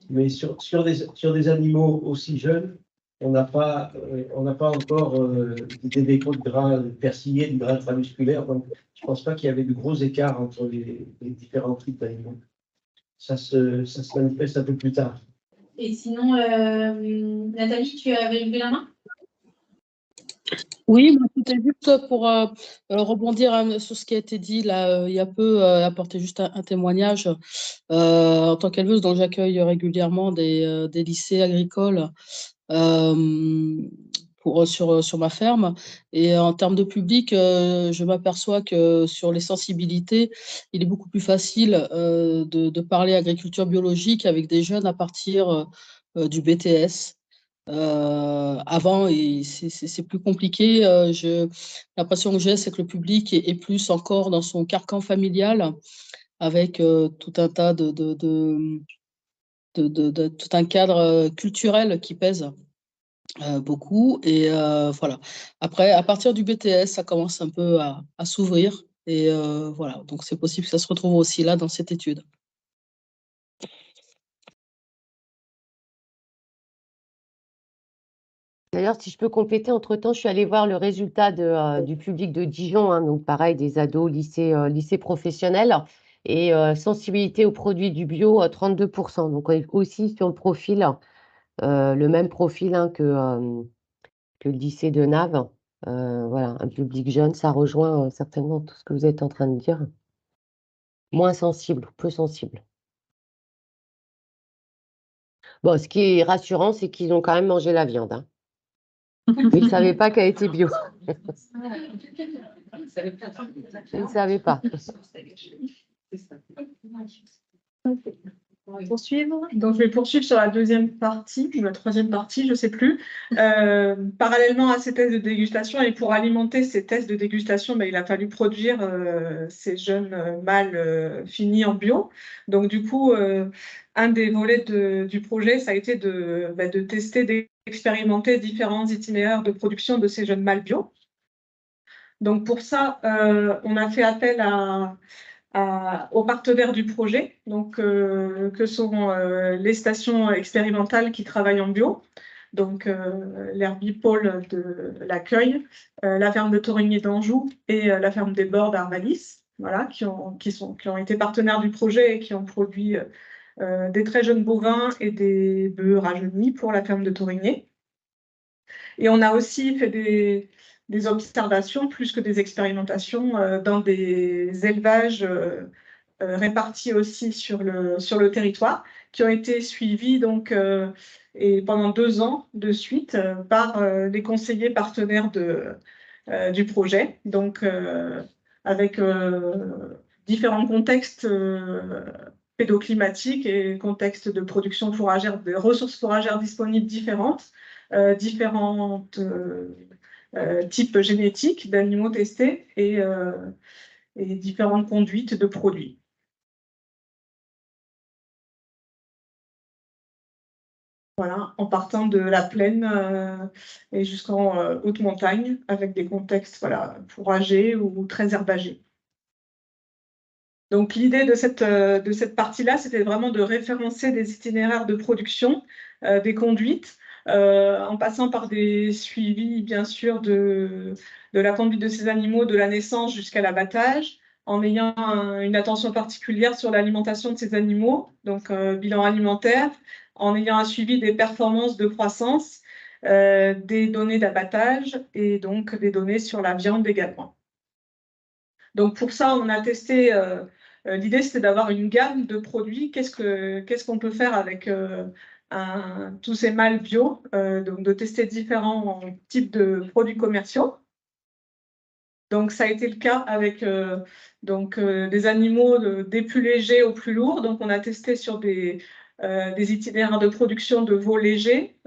Mais sur des animaux aussi jeunes, on n'a pas encore des dépôts de gras persillés, de gras intramusculaires. Donc, je ne pense pas qu'il y avait de gros écarts entre les différents types d'animaux. Ça se manifeste un peu plus tard. Et sinon, Nathalie, tu avais levé la main? Oui, moi, c'était juste pour rebondir sur ce qui a été dit là, il y a peu, apporter juste un témoignage. En tant qu'éleveuse, donc j'accueille régulièrement des lycées agricoles sur ma ferme. Et en termes de public, je m'aperçois que sur les sensibilités, il est beaucoup plus facile de parler agriculture biologique avec des jeunes à partir du BTS. Avant, c'est plus compliqué. L'impression que j'ai, c'est que le public est plus encore dans son carcan familial, avec tout un tas tout un cadre culturel qui pèse beaucoup. Et voilà. Après, à partir du BTS, ça commence un peu à s'ouvrir. Et voilà. Donc, c'est possible que ça se retrouve aussi là dans cette étude. D'ailleurs, si je peux compléter, entre-temps, je suis allée voir le résultat du public de Dijon, hein, donc pareil, des ados, lycée professionnel, et sensibilité aux produits du bio, 32%. Donc, on est aussi sur le profil, le même profil hein, que le lycée de Naves. Voilà, un public jeune, ça rejoint certainement tout ce que vous êtes en train de dire. Moins sensible, peu sensible. Bon, ce qui est rassurant, c'est qu'ils ont quand même mangé la viande. Hein. Ils ne savaient pas qu'elle était bio. Ils ne savaient pas. Poursuivre. Donc, je vais poursuivre sur la deuxième partie, ou la troisième partie, je ne sais plus. Parallèlement à ces tests de dégustation, et pour alimenter ces tests de dégustation, il a fallu produire ces jeunes mâles finis en bio. Donc, du coup, un des volets du projet, ça a été de tester, d'expérimenter différents itinéraires de production de ces jeunes mâles bio. Donc, pour ça, on a fait appel aux partenaires du projet, donc, que sont les stations expérimentales qui travaillent en bio, donc l'herbipole de l'Accueil, la ferme de Torigny d'Anjou et la ferme des Bords d'Arvalis, voilà, qui ont été partenaires du projet et qui ont produit des très jeunes bovins et des bœufs rajeunis pour la ferme de Torigny. Et on a aussi fait des observations plus que des expérimentations dans des élevages répartis aussi sur le territoire, qui ont été suivis donc, et pendant 2 ans de suite par les conseillers partenaires du projet, donc avec différents contextes pédoclimatiques et contextes de production fourragère, de ressources fourragères disponibles différentes, différentes types génétiques d'animaux testés et différentes conduites de produits. Voilà, en partant de la plaine et jusqu'en haute montagne, avec des contextes voilà, fourragers ou très herbagés. Donc l'idée de cette partie-là, c'était vraiment de référencer des itinéraires de production, des conduites, en passant par des suivis, bien sûr, de la conduite de ces animaux, de la naissance jusqu'à l'abattage, en ayant une attention particulière sur l'alimentation de ces animaux, donc bilan alimentaire, en ayant un suivi des performances de croissance, des données d'abattage et donc des données sur la viande également. Donc pour ça, on a testé, l'idée c'était d'avoir une gamme de produits, qu'est-ce qu'on peut faire avec tous ces mâles bio, donc de tester différents types de produits commerciaux. Donc ça a été le cas avec des animaux des plus légers aux plus lourds. Donc on a testé sur des itinéraires de production de veaux légers,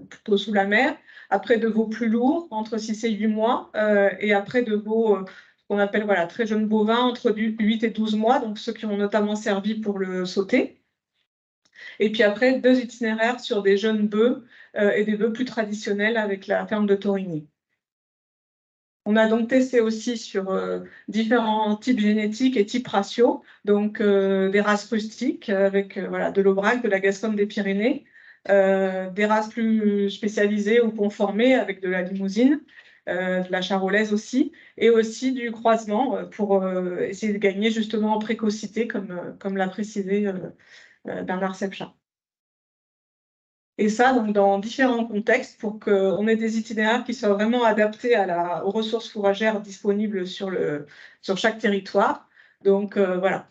plutôt sous la mer, après de veaux plus lourds, entre 6 et 8 mois, et après de veaux qu'on appelle voilà, très jeunes bovins, entre 8 et 12 mois, donc ceux qui ont notamment servi pour le sauter. Et puis après, 2 itinéraires sur des jeunes bœufs et des bœufs plus traditionnels avec la ferme de Torigny. On a donc testé aussi sur différents types génétiques et types raciaux, donc des races rustiques avec voilà, de l'Aubrac, de la Gascogne des Pyrénées, des races plus spécialisées ou conformées avec de la Limousine, de la Charolaise aussi, et aussi du croisement pour essayer de gagner justement en précocité, comme l'a précisé Bernard Sepchat. Et ça, donc, dans différents contextes, pour qu'on ait des itinéraires qui soient vraiment adaptés aux ressources fourragères disponibles sur chaque territoire. Donc, voilà,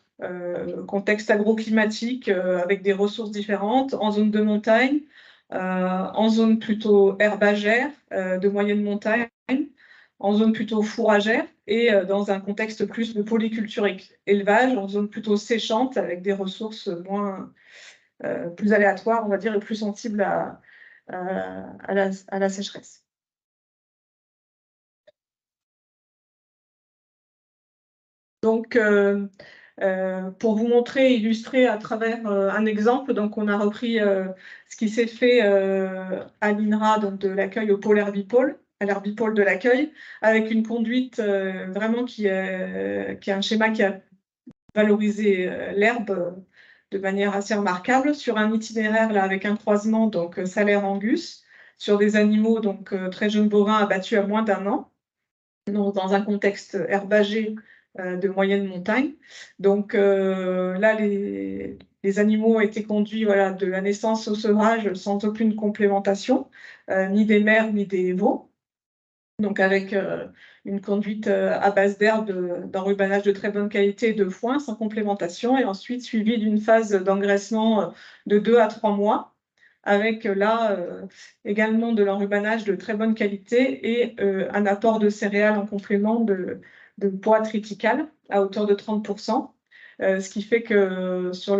contexte agroclimatique avec des ressources différentes, en zone de montagne, en zone plutôt herbagère, de moyenne montagne, en zone plutôt fourragère, et dans un contexte plus de polyculture élevage, en zone plutôt séchante, avec des ressources plus aléatoires, on va dire, et plus sensibles à la sécheresse. Donc, pour vous montrer, illustrer à travers un exemple, donc on a repris ce qui s'est fait à l'INRA, donc de l'accueil au pôle herbipôle, à l'herbipôle de l'accueil, avec une conduite vraiment qui est un schéma qui a valorisé l'herbe de manière assez remarquable, sur un itinéraire là, avec un croisement, donc Salaire-Angus, sur des animaux donc très jeunes bovins abattus à moins d'1 an, donc, dans un contexte herbagé de moyenne montagne. Donc là, les animaux ont été conduits voilà, de la naissance au sevrage sans aucune complémentation, ni des mères ni des veaux. Donc avec une conduite à base d'herbe, d'enrubanage de très bonne qualité, de foin, sans complémentation, et ensuite suivi d'une phase d'engraissement de 2 à 3 mois, avec là également de l'enrubanage de très bonne qualité et un apport de céréales en complément de poids triticale à hauteur de 30%, ce qui fait que sur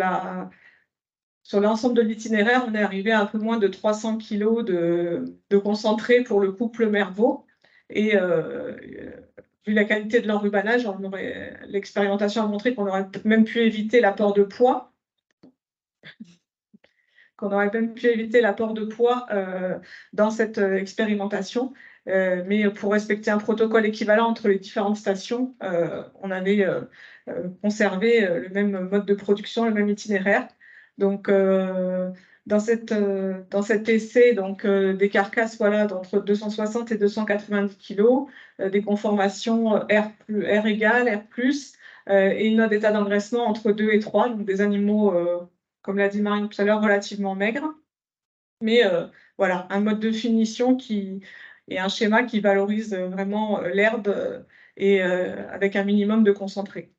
l'ensemble de l'itinéraire, on est arrivé à un peu moins de 300 kg de concentré pour le couple mère-veau. Et vu la qualité de l'enrubanage, l'expérimentation a montré qu'on aurait même pu éviter l'apport de poids. Dans cette expérimentation. Mais pour respecter un protocole équivalent entre les différentes stations, on avait conservé le même mode de production, le même itinéraire. Donc, dans cet essai, donc, des carcasses voilà, d'entre 260 et 290 kg, des conformations R égale, R+, et une note d'état d'engraissement entre 2 et 3, donc des animaux, comme l'a dit Marine tout à l'heure, relativement maigres. Mais voilà, un mode de finition et un schéma qui valorise vraiment l'herbe et avec un minimum de concentré.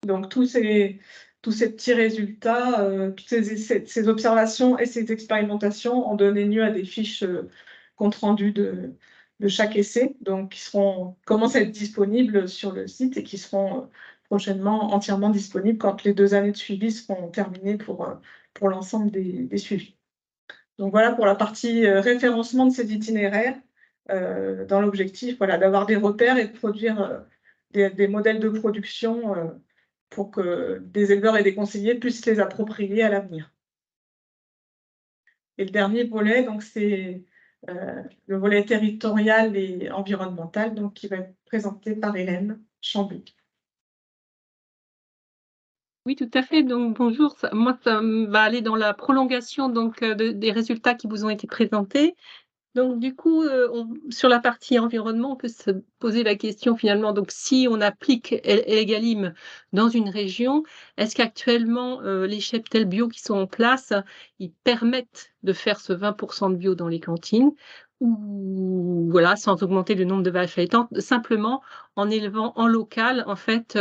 Donc tous ces petits résultats, toutes ces observations et ces expérimentations ont donné lieu à des fiches compte rendu de chaque essai, donc qui commencent à être disponibles sur le site et qui seront prochainement entièrement disponibles quand les 2 années de suivi seront terminées pour l'ensemble des suivis. Donc voilà pour la partie référencement de ces itinéraires, dans l'objectif voilà, d'avoir des repères et de produire des modèles de production pour que des éleveurs et des conseillers puissent les approprier à l'avenir. Et le dernier volet, donc c'est le volet territorial et environnemental, donc qui va être présenté par Hélène Chambly. Oui, tout à fait. Donc, bonjour. Moi, ça va aller dans la prolongation donc, des résultats qui vous ont été présentés. Donc, du coup, sur la partie environnement, on peut se poser la question finalement, donc si on applique Egalim dans une région, est-ce qu'actuellement, les cheptels bio qui sont en place, ils permettent de faire ce 20% de bio dans les cantines, ou voilà, sans augmenter le nombre de vaches allaitantes, simplement en élevant en local, en fait,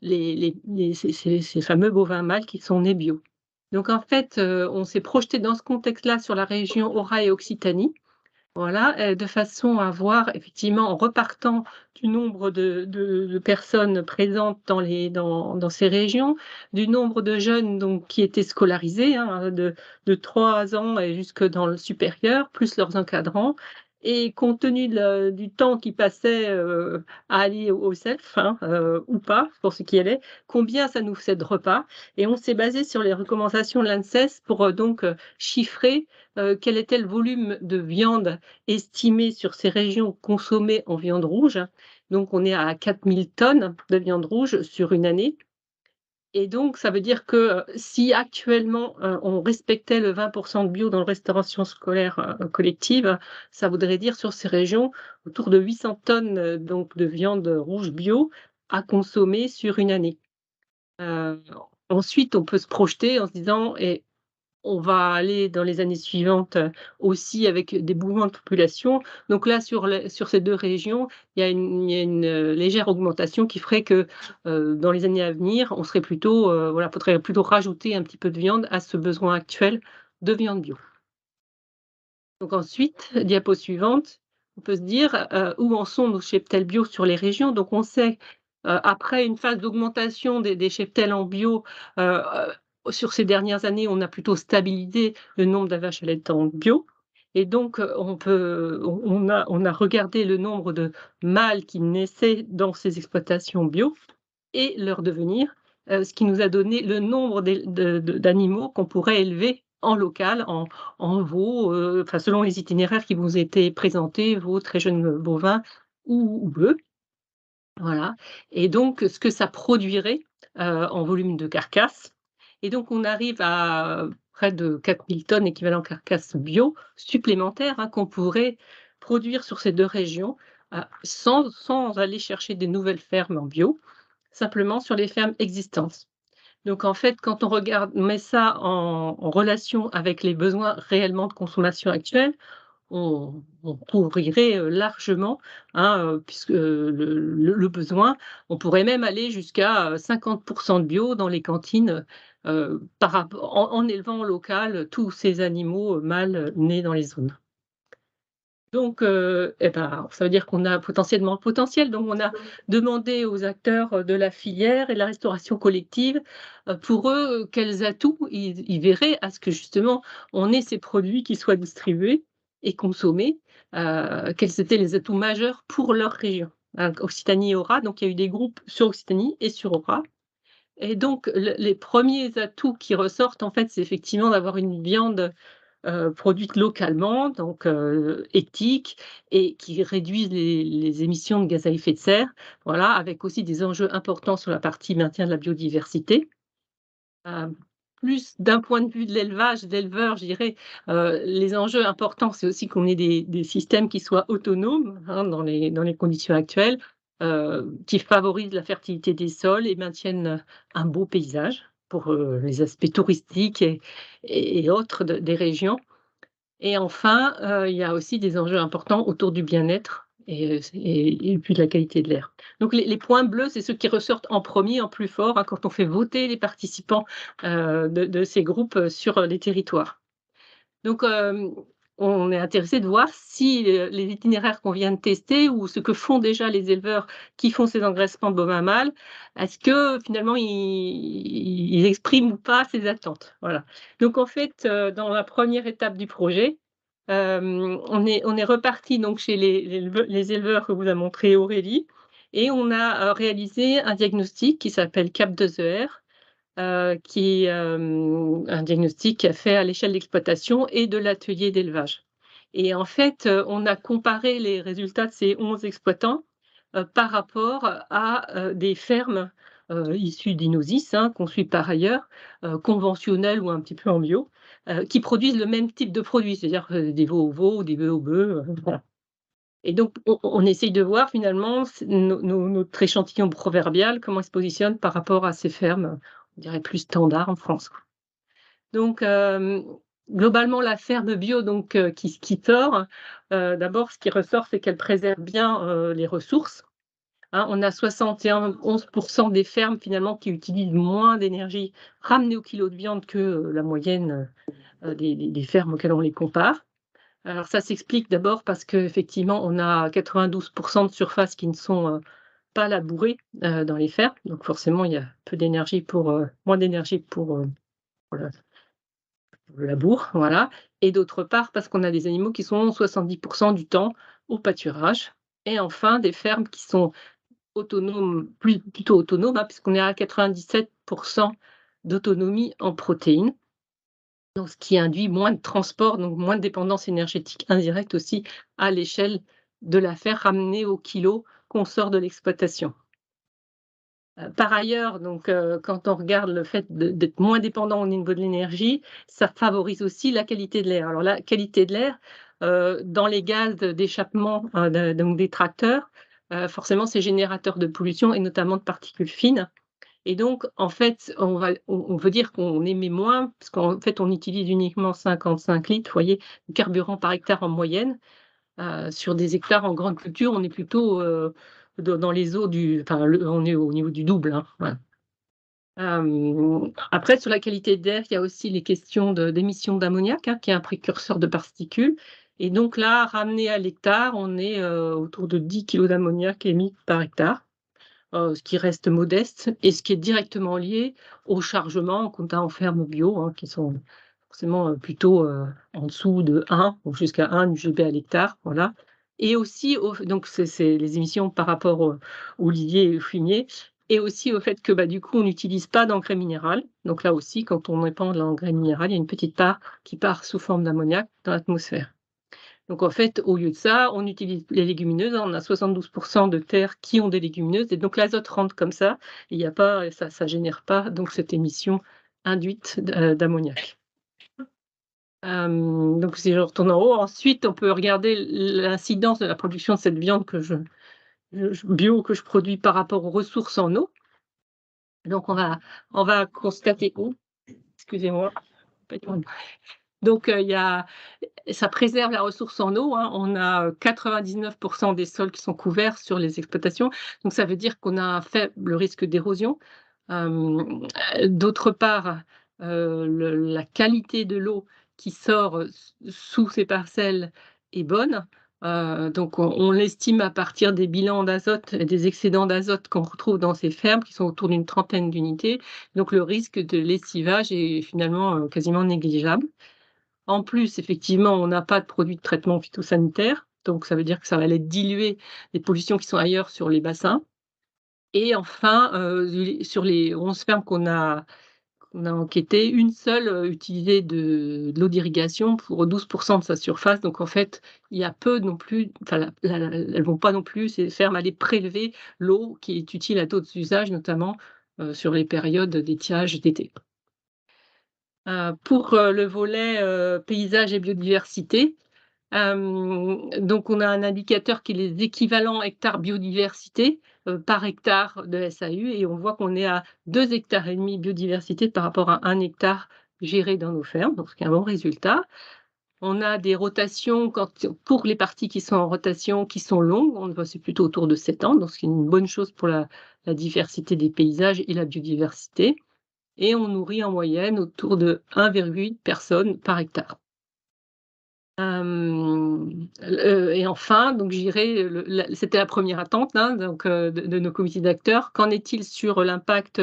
ces fameux bovins mâles qui sont nés bio. Donc, en fait, on s'est projeté dans ce contexte-là sur la région Auray et Occitanie. Voilà, de façon à voir effectivement en repartant du nombre de personnes présentes dans ces régions, du nombre de jeunes donc, qui étaient scolarisés, hein, de 3 ans et jusque dans le supérieur, plus leurs encadrants, Et compte tenu du temps qui passait à aller au self, hein, ou pas, pour ceux qui y allaient, combien ça nous faisait de repas. Et on s'est basé sur les recommandations de l'ANSES pour donc chiffrer quel était le volume de viande estimé sur ces régions consommées en viande rouge. Donc on est à 4000 tonnes de viande rouge sur une année. Et donc, ça veut dire que si actuellement on respectait le 20% de bio dans la restauration scolaire collective, ça voudrait dire sur ces régions autour de 800 tonnes donc de viande rouge bio à consommer sur une année. Ensuite, on peut se projeter en se disant, et on va aller dans les années suivantes aussi avec des mouvements de population. Donc là, sur ces 2 régions, il y a une légère augmentation qui ferait que dans les années à venir, on serait plutôt, voilà, faudrait plutôt rajouter un petit peu de viande à ce besoin actuel de viande bio. Donc ensuite, diapo suivante, on peut se dire où en sont nos cheptels bio sur les régions. Donc on sait, après une phase d'augmentation des cheptels en bio, sur ces dernières années, on a plutôt stabilisé le nombre de vaches allaitantes bio. Et donc, on a regardé le nombre de mâles qui naissaient dans ces exploitations bio et leur devenir, ce qui nous a donné le nombre d'animaux qu'on pourrait élever en local, en veaux, enfin selon les itinéraires qui vous étaient présentés, veaux, très jeunes bovins ou bœufs. Voilà. Et donc, ce que ça produirait en volume de carcasses. Et donc, on arrive à près de 4000 tonnes équivalent carcasses bio supplémentaires qu'on pourrait produire sur ces 2 régions sans aller chercher des nouvelles fermes en bio, simplement sur les fermes existantes. Donc, en fait, quand on met ça en relation avec les besoins réellement de consommation actuels, on couvrirait largement, puisque le besoin. On pourrait même aller jusqu'à 50% de bio dans les cantines en élevant local tous ces animaux mâles nés dans les zones. Donc, ça veut dire qu'on a potentiellement le potentiel. Donc, on a demandé aux acteurs de la filière et de la restauration collective, pour eux, quels atouts ils verraient à ce que justement on ait ces produits qui soient distribués et consommés, quels étaient les atouts majeurs pour leur région. Occitanie et Aura, donc il y a eu des groupes sur Occitanie et sur Aura. Et donc, les premiers atouts qui ressortent, en fait, c'est effectivement d'avoir une viande produites localement, donc éthiques, et qui réduisent les émissions de gaz à effet de serre, voilà, avec aussi des enjeux importants sur la partie maintien de la biodiversité. Plus d'un point de vue de l'élevage, d'éleveur, je dirais, les enjeux importants, c'est aussi qu'on ait des systèmes qui soient autonomes dans les conditions actuelles, qui favorisent la fertilité des sols et maintiennent un beau paysage pour les aspects touristiques et autres des régions. Et enfin, il y a aussi des enjeux importants autour du bien-être et puis de la qualité de l'air. Donc les points bleus, c'est ceux qui ressortent en premier, en plus fort, quand on fait voter les participants de ces groupes sur les territoires. Donc on est intéressé de voir si les itinéraires qu'on vient de tester ou ce que font déjà les éleveurs qui font ces engraissements de bovins mâles, est-ce que finalement ils expriment ou pas ces attentes. Voilà. Donc en fait, dans la première étape du projet, on est reparti donc chez les éleveurs que vous a montré Aurélie, et on a réalisé un diagnostic qui s'appelle CAP2ER, qui est un diagnostic fait à l'échelle d'exploitation et de l'atelier d'élevage. Et en fait, on a comparé les résultats de ces 11 exploitants par rapport à des fermes issues d'Inosis, qu'on suit par ailleurs, conventionnelles ou un petit peu en bio, qui produisent le même type de produits, c'est-à-dire des veaux aux veaux, des bœufs aux bœufs, voilà. Et donc, on essaye de voir finalement notre échantillon proverbial, comment il se positionne par rapport à ces fermes, on dirait plus standard en France. Donc, globalement, la ferme bio donc, qui sort, d'abord, ce qui ressort, c'est qu'elle préserve bien les ressources. On a 71% des fermes finalement qui utilisent moins d'énergie ramenée au kilo de viande que la moyenne des fermes auxquelles on les compare. Alors ça s'explique d'abord parce qu'effectivement, on a 92% de surfaces qui ne sont pas labourées dans les fermes. Donc forcément, il y a peu d'énergie moins d'énergie pour le labour, voilà. Et d'autre part, parce qu'on a des animaux qui sont 70% du temps au pâturage. Et enfin, des fermes qui sont autonomes, plutôt autonomes, hein, puisqu'on est à 97% d'autonomie en protéines. Donc, ce qui induit moins de transport, donc moins de dépendance énergétique indirecte aussi à l'échelle de l'affaire ramenée au kilo qu'on sort de l'exploitation. Par ailleurs, donc, quand on regarde le fait d'être moins dépendant au niveau de l'énergie, ça favorise aussi la qualité de l'air. Alors la qualité de l'air, dans les gaz d'échappement donc des tracteurs, forcément c'est générateur de pollution et notamment de particules fines. Et donc, en fait, on veut dire qu'on émet moins, parce qu'en fait, on utilise uniquement 55 litres, vous voyez, de carburant par hectare en moyenne. Sur des hectares en grande culture, on est plutôt dans les eaux on est au niveau du double, hein, voilà. Après, sur la qualité de l'air, il y a aussi les questions d'émissions d'ammoniac, hein, qui est un précurseur de particules. Et donc là, ramené à l'hectare, on est autour de 10 kg d'ammoniac émis par hectare. Ce qui reste modeste et ce qui est directement lié au chargement qu'on a en ferme bio, hein, qui sont forcément plutôt en dessous de 1 ou jusqu'à 1 UGB à l'hectare, voilà. Et aussi, donc c'est les émissions par rapport au lisier et au fumier, et aussi au fait que du coup on n'utilise pas d'engrais minéral. Donc là aussi, quand on répand de l'engrais minéral, il y a une petite part qui part sous forme d'ammoniac dans l'atmosphère. Donc en fait, au lieu de ça, on utilise les légumineuses. On a 72% de terres qui ont des légumineuses et donc l'azote rentre comme ça. Il y a pas, ça génère pas donc cette émission induite d'ammoniac. Donc si je retourne en haut, ensuite on peut regarder l'incidence de la production de cette viande bio que je produis par rapport aux ressources en eau. Donc on va constater, excusez-moi. Donc ça préserve la ressource en eau, hein. On a 99% des sols qui sont couverts sur les exploitations. Donc ça veut dire qu'on a un faible risque d'érosion. D'autre part, la qualité de l'eau qui sort sous ces parcelles est bonne. Donc on l'estime à partir des bilans d'azote et des excédents d'azote qu'on retrouve dans ces fermes qui sont autour d'une 30aine d'unités. Donc le risque de lessivage est finalement quasiment négligeable. En plus, effectivement, on n'a pas de produits de traitement phytosanitaire, donc ça veut dire que ça va aller diluer les pollutions qui sont ailleurs sur les bassins. Et enfin, sur les 11 fermes qu'on a enquêtées, une seule utilisait de l'eau d'irrigation pour 12% de sa surface. Donc en fait, il y a peu non plus, elles vont pas non plus, ces fermes, aller prélever l'eau qui est utile à d'autres usages, notamment sur les périodes d'étiage d'été. Pour le volet paysage et biodiversité, donc on a un indicateur qui est les équivalents hectares biodiversité par hectare de SAU et on voit qu'on est à 2,5 hectares biodiversité par rapport à 1 hectare géré dans nos fermes, donc c'est un bon résultat. On a des rotations pour les parties qui sont en rotation, qui sont longues, on voit c'est plutôt autour de 7 ans, donc c'est une bonne chose pour la diversité des paysages et la biodiversité. Et on nourrit en moyenne autour de 1,8 personnes par hectare. Et enfin, donc c'était la première attente, hein, donc, de nos comités d'acteurs. Qu'en est-il sur l'impact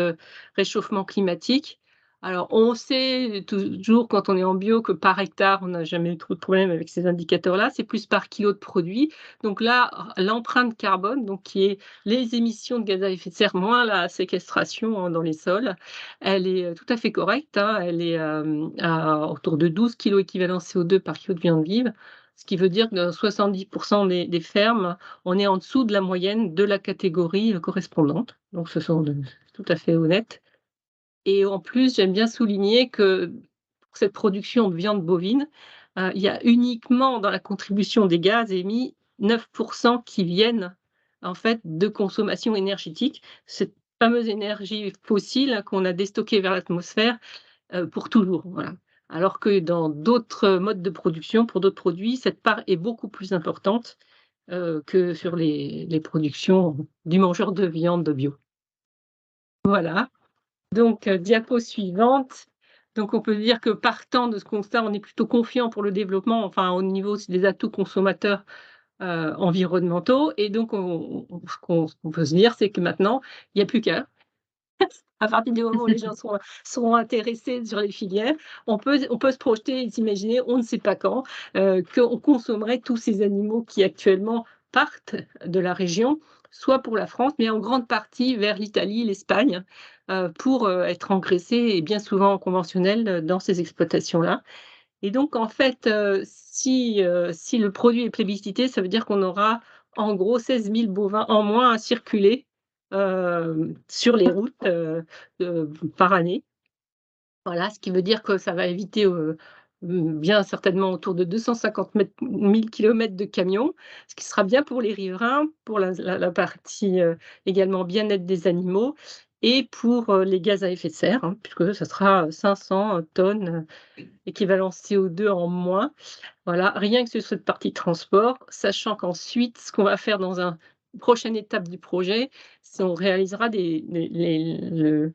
réchauffement climatique? Alors, on sait toujours quand on est en bio que par hectare, on n'a jamais eu trop de problèmes avec ces indicateurs-là. C'est plus par kilo de produit. Donc là, l'empreinte carbone, donc qui est les émissions de gaz à effet de serre moins la séquestration dans les sols, elle est tout à fait correcte, hein. Elle est autour de 12 kg équivalent CO2 par kilo de viande vive, ce qui veut dire que dans 70% des fermes, on est en dessous de la moyenne de la catégorie correspondante. Donc ce sont tout à fait honnête. Et en plus, j'aime bien souligner que pour cette production de viande bovine, il y a uniquement dans la contribution des gaz émis 9% qui viennent en fait de consommation énergétique. Cette fameuse énergie fossile qu'on a déstockée vers l'atmosphère pour toujours. Voilà. Alors que dans d'autres modes de production, pour d'autres produits, cette part est beaucoup plus importante que sur les productions du mangeur de viande bio. Voilà. Donc, diapo suivante. Donc, on peut dire que partant de ce constat, on est plutôt confiant pour le développement, enfin au niveau des atouts consommateurs environnementaux. Et donc, ce qu'on peut se dire, c'est que maintenant, il n'y a plus qu'à. à partir du moment où les gens seront intéressés sur les filières, on peut se projeter et s'imaginer, on ne sait pas quand, qu'on consommerait tous ces animaux qui actuellement partent de la région, soit pour la France, mais en grande partie vers l'Italie, l'Espagne, pour être engraissés et bien souvent en conventionnel dans ces exploitations-là. Et donc, en fait, si le produit est plébiscité, ça veut dire qu'on aura en gros 16 000 bovins en moins à circuler sur les routes par année. Voilà, ce qui veut dire que ça va éviter bien certainement autour de 250 000 kilomètres de camions, ce qui sera bien pour les riverains, pour la partie également bien-être des animaux et pour les gaz à effet de serre, hein, puisque ça sera 500 tonnes équivalent CO2 en moins. Voilà, rien que sur cette partie transport, sachant qu'ensuite, ce qu'on va faire dans une prochaine étape du projet, c'est on réalisera les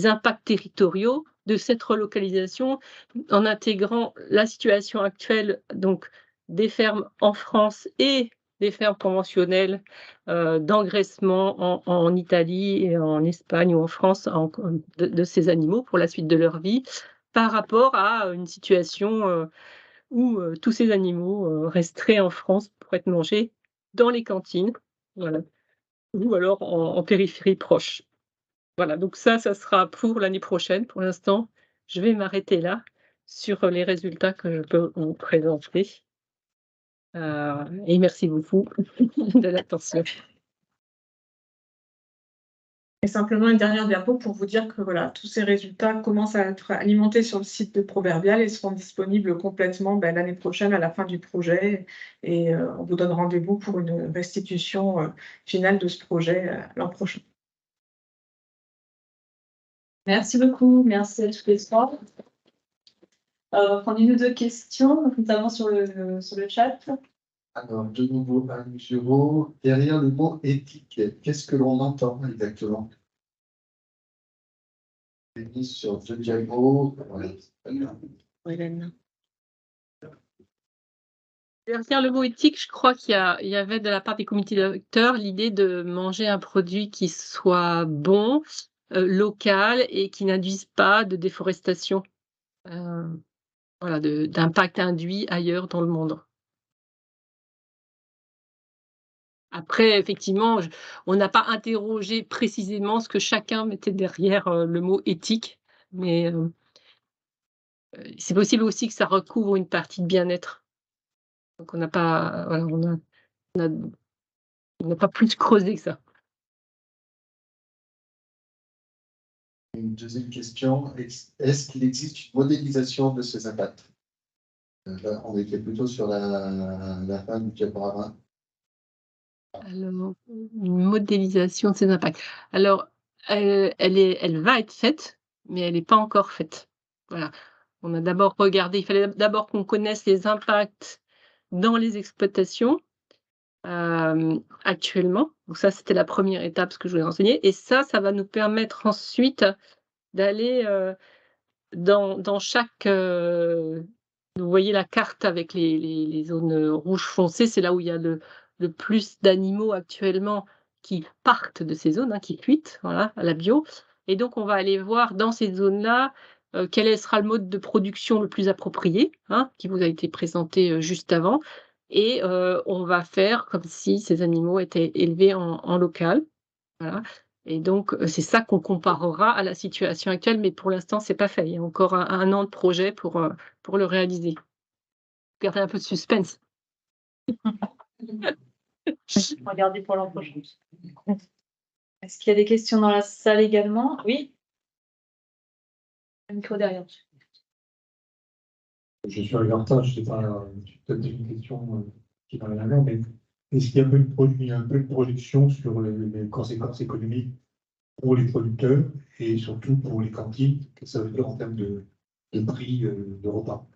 impacts territoriaux de cette relocalisation en intégrant la situation actuelle, donc des fermes en France et des fermes conventionnelles d'engraissement en Italie et en Espagne ou en France de ces animaux pour la suite de leur vie, par rapport à une situation où tous ces animaux resteraient en France pour être mangés dans les cantines, voilà, ou alors en périphérie proche. Voilà, donc ça sera pour l'année prochaine. Pour l'instant, je vais m'arrêter là sur les résultats que je peux vous présenter. Et merci beaucoup de l'attention. Et simplement une dernière diapo pour vous dire que voilà, tous ces résultats commencent à être alimentés sur le site de Proverbial et seront disponibles complètement l'année prochaine à la fin du projet. Et on vous donne rendez-vous pour une restitution finale de ce projet l'an prochain. Merci beaucoup, merci à tous les trois. On va prendre une ou deux questions, notamment sur le chat. Alors, de nouveau, Anne Giraud, derrière le mot éthique, qu'est-ce que l'on entend exactement? Mis sur The Diago. Derrière le mot éthique, je crois qu'il y avait de la part des comités d'acteurs l'idée de manger un produit qui soit bon, local et qui n'induise pas de déforestation, voilà, d'impact induit ailleurs dans le monde. Après, effectivement, on n'a pas interrogé précisément ce que chacun mettait derrière le mot éthique, mais c'est possible aussi que ça recouvre une partie de bien-être. Donc on n'a pas, voilà, on n'a pas plus creusé que ça. Une deuxième question, est-ce qu'il existe une modélisation de ces impacts? Là, on était plutôt sur la fin du diaporama. Alors, une modélisation de ces impacts. Alors, elle va être faite, mais elle n'est pas encore faite. Voilà. On a d'abord regardé, il fallait d'abord qu'on connaisse les impacts dans les exploitations actuellement. Donc ça, c'était la première étape, ce que je voulais renseigner. Et ça va nous permettre ensuite d'aller dans chaque... vous voyez la carte avec les zones rouges foncées, c'est là où il y a le plus d'animaux actuellement qui partent de ces zones, qui fuient, voilà, à la bio. Et donc, on va aller voir dans ces zones-là quel sera le mode de production le plus approprié, qui vous a été présenté juste avant. Et on va faire comme si ces animaux étaient élevés en local. Voilà. Et donc, c'est ça qu'on comparera à la situation actuelle, mais pour l'instant, ce n'est pas fait. Il y a encore un an de projet pour le réaliser. Gardez un peu de suspense. Regardez pour l'an prochain. Est-ce qu'il y a des questions dans la salle également? Oui. Un micro derrière. Je suis arrivé en retard, je ne sais pas, peut-être une question qui n'a rien à voir, mais est-ce qu'il y a un peu une projection sur les conséquences économiques pour les producteurs et surtout pour les cantines, que ça veut dire en termes de prix de repas?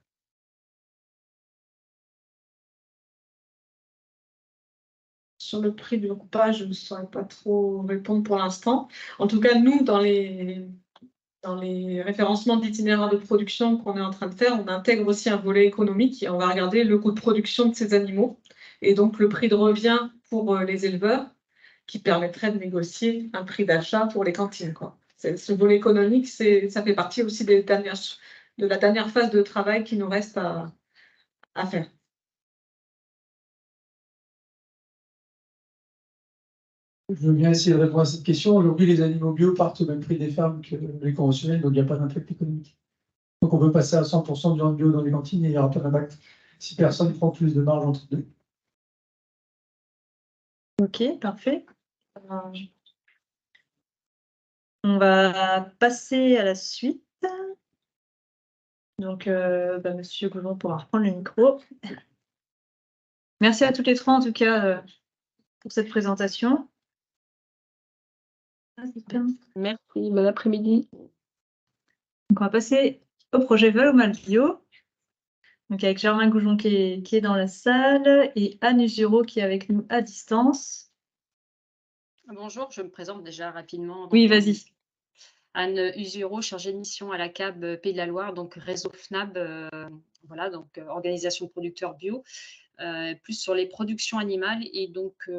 Sur le prix du repas, je ne saurais pas trop répondre pour l'instant. En tout cas, nous, dans les référencements d'itinéraires de production qu'on est en train de faire, on intègre aussi un volet économique et on va regarder le coût de production de ces animaux et donc le prix de revient pour les éleveurs qui permettrait de négocier un prix d'achat pour les cantines, quoi. ce volet économique, ça fait partie aussi de la dernière phase de travail qui nous reste à faire. Je veux bien essayer de répondre à cette question. Aujourd'hui, les animaux bio partent au même prix des fermes que les conventionnels, donc il n'y a pas d'impact économique. Donc on peut passer à 100% de viande bio dans les cantines et il n'y aura pas d'impact si personne prend plus de marge entre deux. Ok, parfait. On va passer à la suite. Donc, Monsieur Goulon pourra reprendre le micro. Merci à toutes les trois, en tout cas, pour cette présentation. Merci, bon après-midi. Donc, on va passer au projet Val au Mal Bio. Donc, avec Germain Goujon qui est dans la salle et Anne Usuro qui est avec nous à distance. Bonjour, je me présente déjà rapidement. Oui, vas-y. Anne Usuro, chargée de mission à la CAB Pays de la Loire, donc réseau FNAB, voilà, donc organisation de producteurs bio, plus sur les productions animales et donc